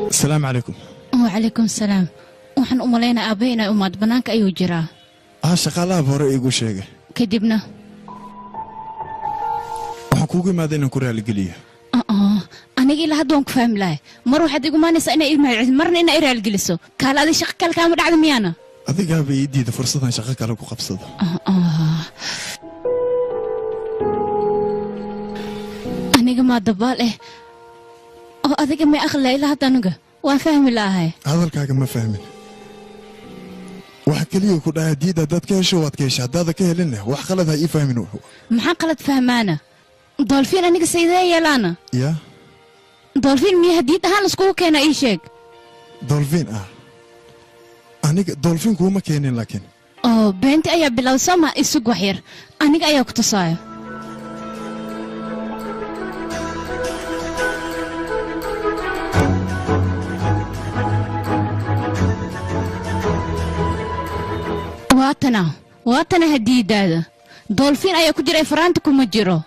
السلام عليكم وعليكم السلام waxaan u malaynaa aabbe inay umaad bannaanka ayuu jiraa shaqaalaha hore iigu sheegay kadibna waxaan kuugu imaaday inaan ku raaligeliyo aniga ilaa hadda waan ku fahmi lahay mar waxaad igu maanaysaa inay imaacisid marna inaa i raaligeliso kaale adi shaqo kale kaama dhacda miyaana adigaaba ii diida fursadan shaqo kale ku qabsado aniga maa dabaal oo adiga may aqlila ilaa hadda aniga waan fahmi lahay hadalkaaga ma fahmin waxa keliya ku dhahay diida haddaad ka hesho waad ka hesha haddaada ka helinna wax qalad ha ii fahmin maxaan qalad fahmaana doolfiin aniga saydee yeelaana ya doolfiin miya hadiid ahaan laiskugu keena ii sheeg doolfiin aniga doolfiin kuuma keenin laakiin oo beenti ayaa bilowday sooma isug wax yar aniga ayaa ku tusaayo waatana hadiidaada doolfiin ayaa ku jira faraanta kuma jiro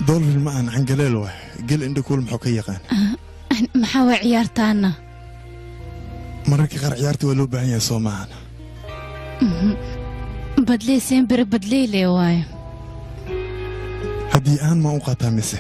dolfin ma aan cangaleel waay gel indhakuul muxuu ka yaqaan maxaa waa ciyaartaana mararka qaar ciyaarta waa loo baahan yahay soo maahan badley sembere badleyle waayo haddii aan ma u qaataa mise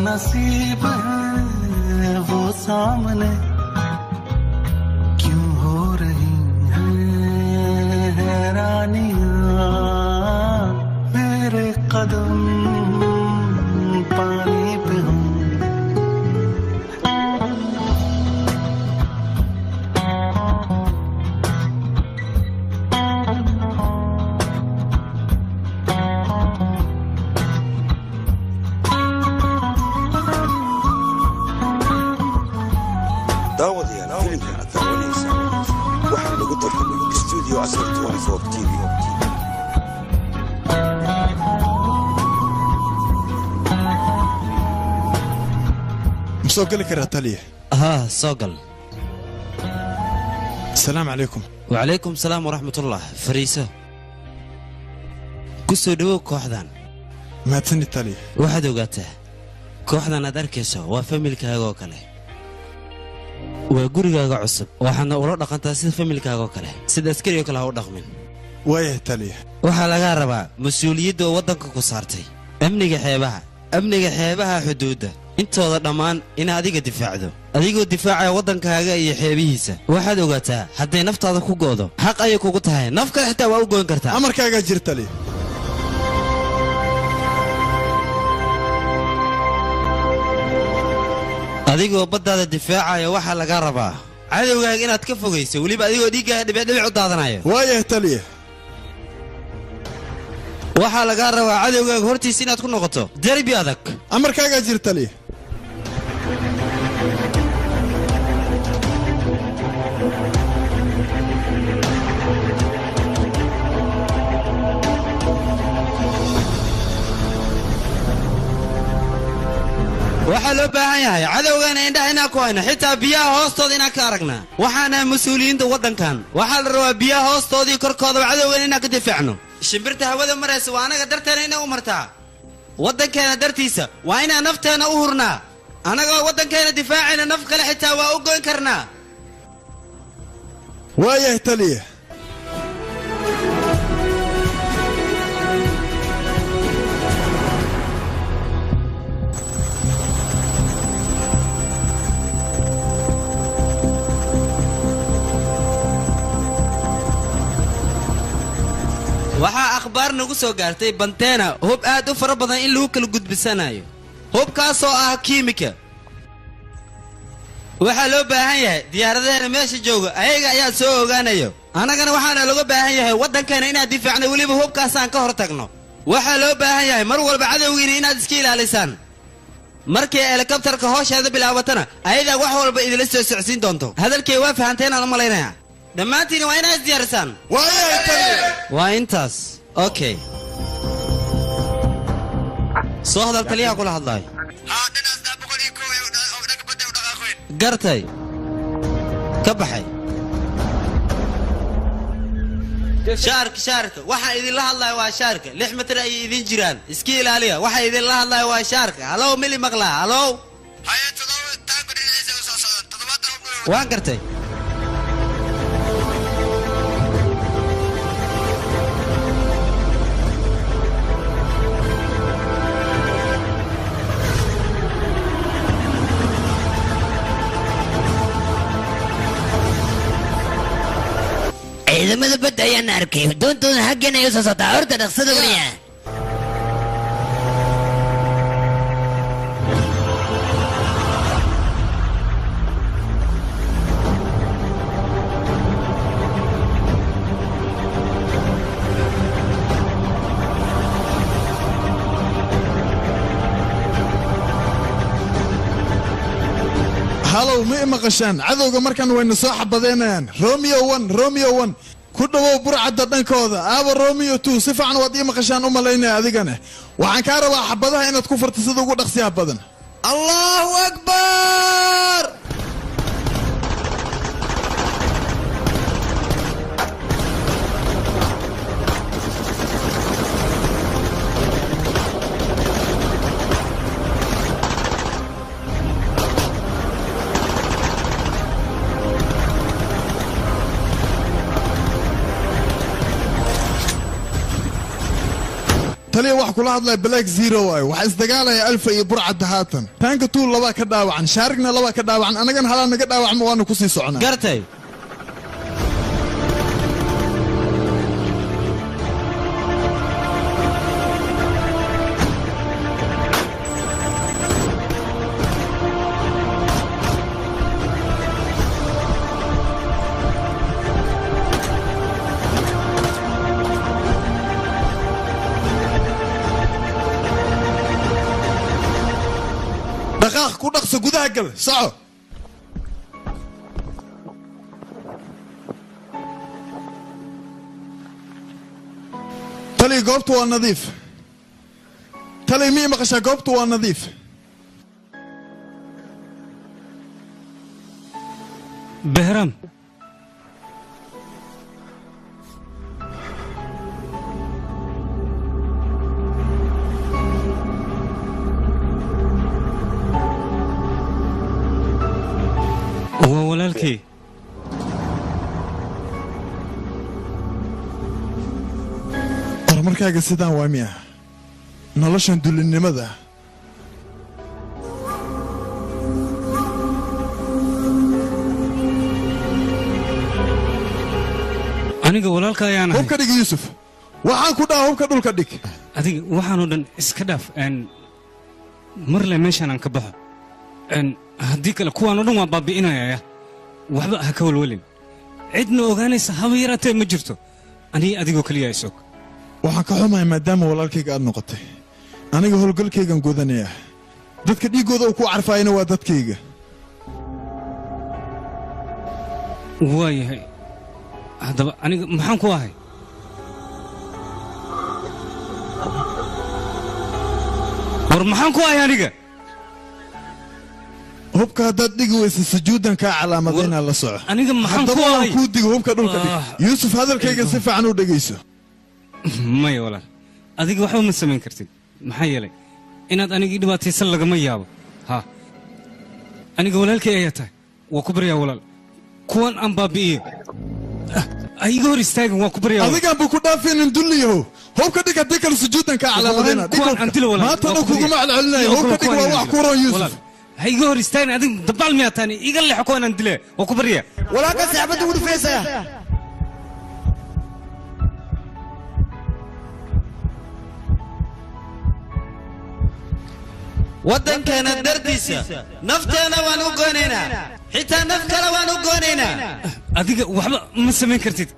नसीब है वो सामने क्यों हो रही है हैरानियां मेरे कदम पानी पे हूँ daawadayaal filimka aad daawanaysaa waxaa lagu tartamay studio asal 24 tv مسوق لك الرتالية ها سوقل السلام عليكم وعليكم السلام ورحمة الله فريسة كسو دو كوحدان ما تسني التالية واحد وقاته كوحدان أداركيسو وفاميلك هاقو كله وقرقاقا عصب وحانا أولا دقانتا سيد فاميلك هاقو كله سيد أسكريو كله هاو دقمين وايه التالية waxaa laga rabaa mas-uuliyadda oo waddanka ku saartay amniga xeebaha xuduudda intooda dhammaan in adiga difaacdo adigoo difaacaya waddankaaga iyo xeebihiisa waxaad ogaataa hadday naftaada ku go'do xaq ayay kugu tahay naf kale xitaa waa u goyn kartaa amarkaagaa jir taliya adigoo baddaada difaacaya waxaa laga rabaa cadowgaaga inaad ka fogayso weliba adigoo dhiiggaaga dhibicdhibic u daadanayo waayah taliya waxaa lagaa rabaa cadowgaaga hortiisa inaad ku noqoto derbi adag amarkaagaa jir taliya waxaa loo baahan yahay cadowgaana indhaha inaan ku hayno xitaa biyaha hoostooda inaan ka aragnaa waxaanahay mas-uuliyiinta waddankan waxaa la rabaa biyaha hoostoodii korkoodaba cadowgan inaan ka difaacno shimbirta hawada maraysa waa annaga darteena inay u martaa waddankeena dartiisa waa inaan nafteenna u hurnaa annagoo waddankeena difaacayna naf kale xitaa waa u goyn karnaa waayah taliya waxaa akhbaar nagu soo gaartay banteena hub aad u fara badan in lagu kala gudbisanayo hubkaasoo ah kiimika waxaa loo baahan yahay diyaaradaheena meesha jooga ayaga ayaa soo ogaanayo annagana waxaana looga baahan yahay waddankeena inaad difaacno weliba hubkaasaan ka hor tagno waxaa loo baahan yahay mar walba cadowgiina inaad iska ilaalisaan markii helikabtarka hoosheeda bilaabatana ayadaa wax walba idila soo socsiin doonto hadalkay waa fahanteen aan u malaynaya dhammaantiina waa inaad isdiyaarisaan waa intaas okay soo hadal taliyaha kula hadlaayo gartay ka baxay shaarka waxaa idinla hadlaya waa shaarka 6 mitir ayay idin jiraan iska ilaaliya waxaa idinla hadlaya waa shaarka halow mili maqlaa halow waan gartay ciidamada badda ayaan arkay doontooda haggan ay u soo socotaa horta dhaqsada wariya halow ma i maqashaan cadowga markan wayna soo xabadeynayaan romeo 1 ku dhawow burcadda dhankooda aaba romeo 2 si fiican waad ii maqashaan u malaynaya adigana waxaan kaa rabaa xabadaha inaad ku farto sida ugu dhaqsiyaha badan allahu akbar taliya wax kula hadlaya black zero waayo waxa isdagaalaya alfa iyo burcadda haatan taanka tuul labaa ka dhaawacan shaarigna labaa ka dhaawacan anagana halaa naga dhaawacma waanu ku sii soconaa gartay دقاق ku dhaqso gudaha gal soco tali goobtu waa nadiif tali mii maqashaa goobtu waa nadiif behram waa walaalkii horumarkaaga sidaan waa miya noloshan dulinimada aniga walaalka ayaan ahay hubka dhig yuusuf waxaan ku dhaha hubka dhulka dhig adiga waxaanoo dhan iska dhaaf marle meeshaan aan ka baxo haddii kale kuwaanoo dhan waan baabi'inayaya waxba ha ka walwalin cidna ogaanaysa haba yaraatee ma jirto aniga adigoo keliya isog waxaan ka xumahay maadaama walaalkayga aad noqotay aniga howlgalkaygan godanaya dadka dhiiggooda uu ku carfaayana waa dadkayga waayahay haddaba aniga maxaan ku ahay war maxaan ku ahay aniga hubka haddaad dhigi weysa sujuudan kaa calaamadaynaa la soco aniga maxaan ku ahay kuu digo hubka dhulka dhig yuusuf hadalkayga si fiican u dhegayso maya walaal adiga waxba ma samayn kartid maxaa yeelay inaad anigii dhibaataysan lagama yaabo ha aniga walaalkay ayaa tahay waa ku baryaa walaal kuwan aan baabi'iyo iga hor istaagin waan ku baryaa adigaan buu ku dhaafinin dulliyahow hubka dhig haddii kale sujuudan kaa calaamadayna maanta dhan kuguma celcelinaya hubka dhig waa wax ku roon yuusuf ha iga hor istaagin adiga dabaal miyaa taani iga leexo kuwan aan dile waa ku baryaa walaalka saxaabadda ugu dhufeysaya waddankeena dardiisa nafteena waan u goonaynaa xitaa naf kale waan u goonaynaa adiga waxba ma samayn kartid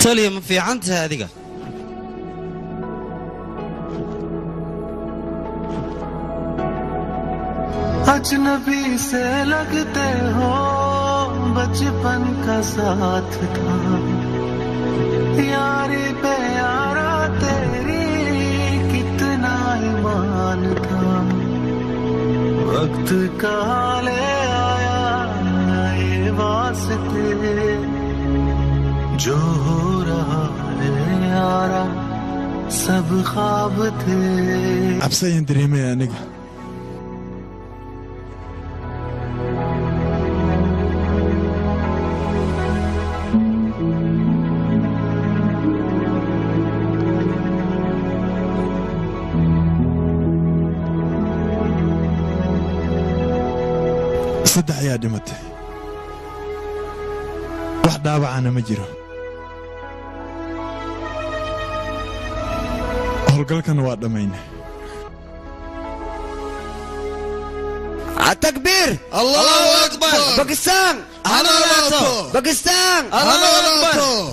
taliya ma fiican tahay adiga अजनबी से लगते हो बचपन का साथ था यारी पे यारा तेरी कितना ईमान था वक्त का ले आया ये वास्ते जो हो रहा है यारा सब ख्वाब थे cabsayan dareemaya aniga saddex ayaa dhimatay wax dhaawacana ma jiro howlgalkana waa dhammayna التكبير الله أكبر باكستان باكستان الله أكبر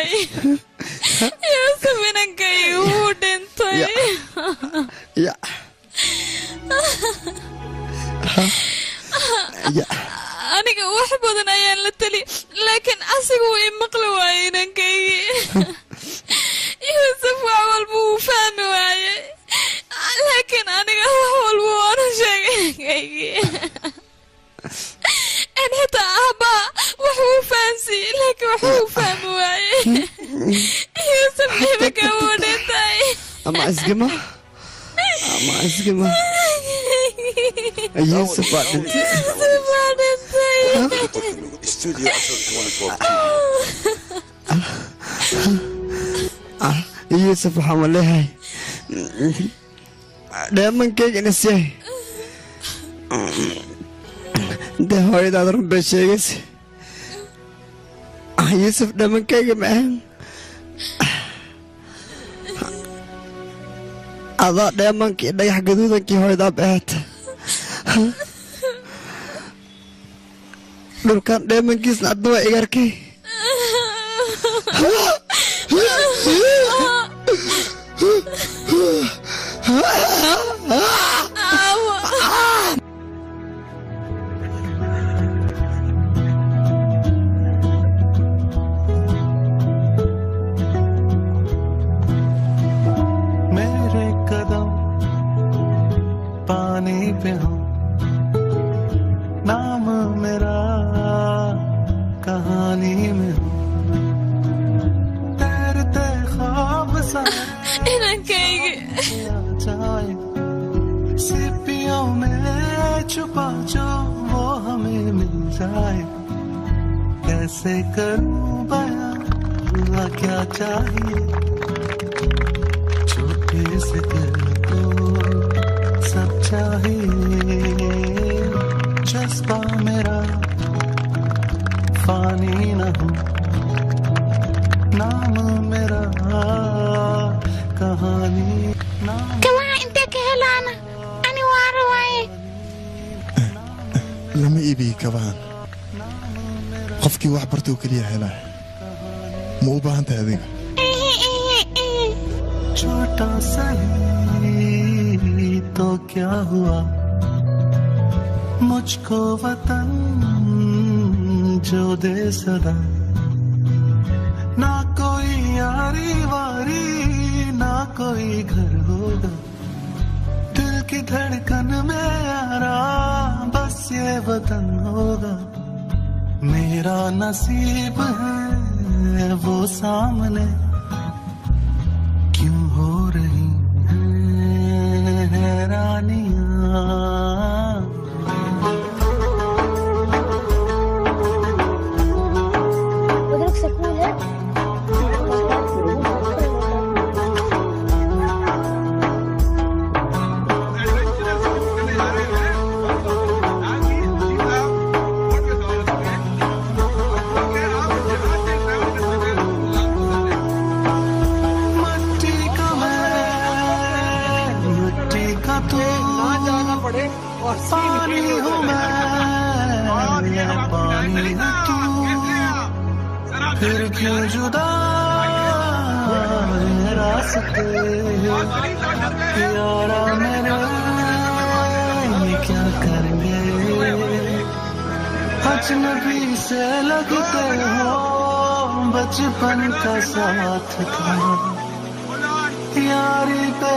dhintay yuusuf inankayga wuu dhintay aniga wax badan ayaan la tali laakiin asiga wuu i maqli waayey inankaygi yuusuf wax walba wuu fahmi waayey laakiin aniga wax walba waanu sheegay inankaygi en xitaa aabbaha wax wuu fahansiiyey laakiin wax wuu fahmi waayey yuusuf imika wuu dhintay ama asgama يوسف بعدين استوديو أصل 24 يوسف حمل هاي دائما كيك نسيه ده هو إذا ضرب بشيء يوسف دائما كيك معهم أضاء دائما كي ده يحقدوه كي هو إذا بقيت dhulkan dheemankiisna hadda waa igarkay मेरे कदम पानी पे हो नाम मेरा कहानी में हो तैरते ख्वाब सा inankaygi जाए सीपियों में छुपा जो वो हमें मिल जाए कैसे करूं बयां हुआ क्या चाहिए छोटे से दिल को सब चाहिए जज्बा मेरा फानी न हो नाम मेरा कहानी كمان انت كهلانا انا وارواي lama iibiyi kabaan qofkii wax bartoo keliya helaa ma u baahan tahay adiga छोटा सही तो क्या हुआ मुझको वतन जो दे सदा ना कोई यारी वारी ना कोई घर होगा दिल की धड़कन में यारा बस ये वतन होगा मेरा नसीब है वो सामने क्यों हो रही है हैरानियां पानी हूँ मैं पानी है तू फिर क्यों जुदा रास्ते यारा मेरे ये क्या करेंगे अजनबी से लगते हो बचपन का साथ था यारी पे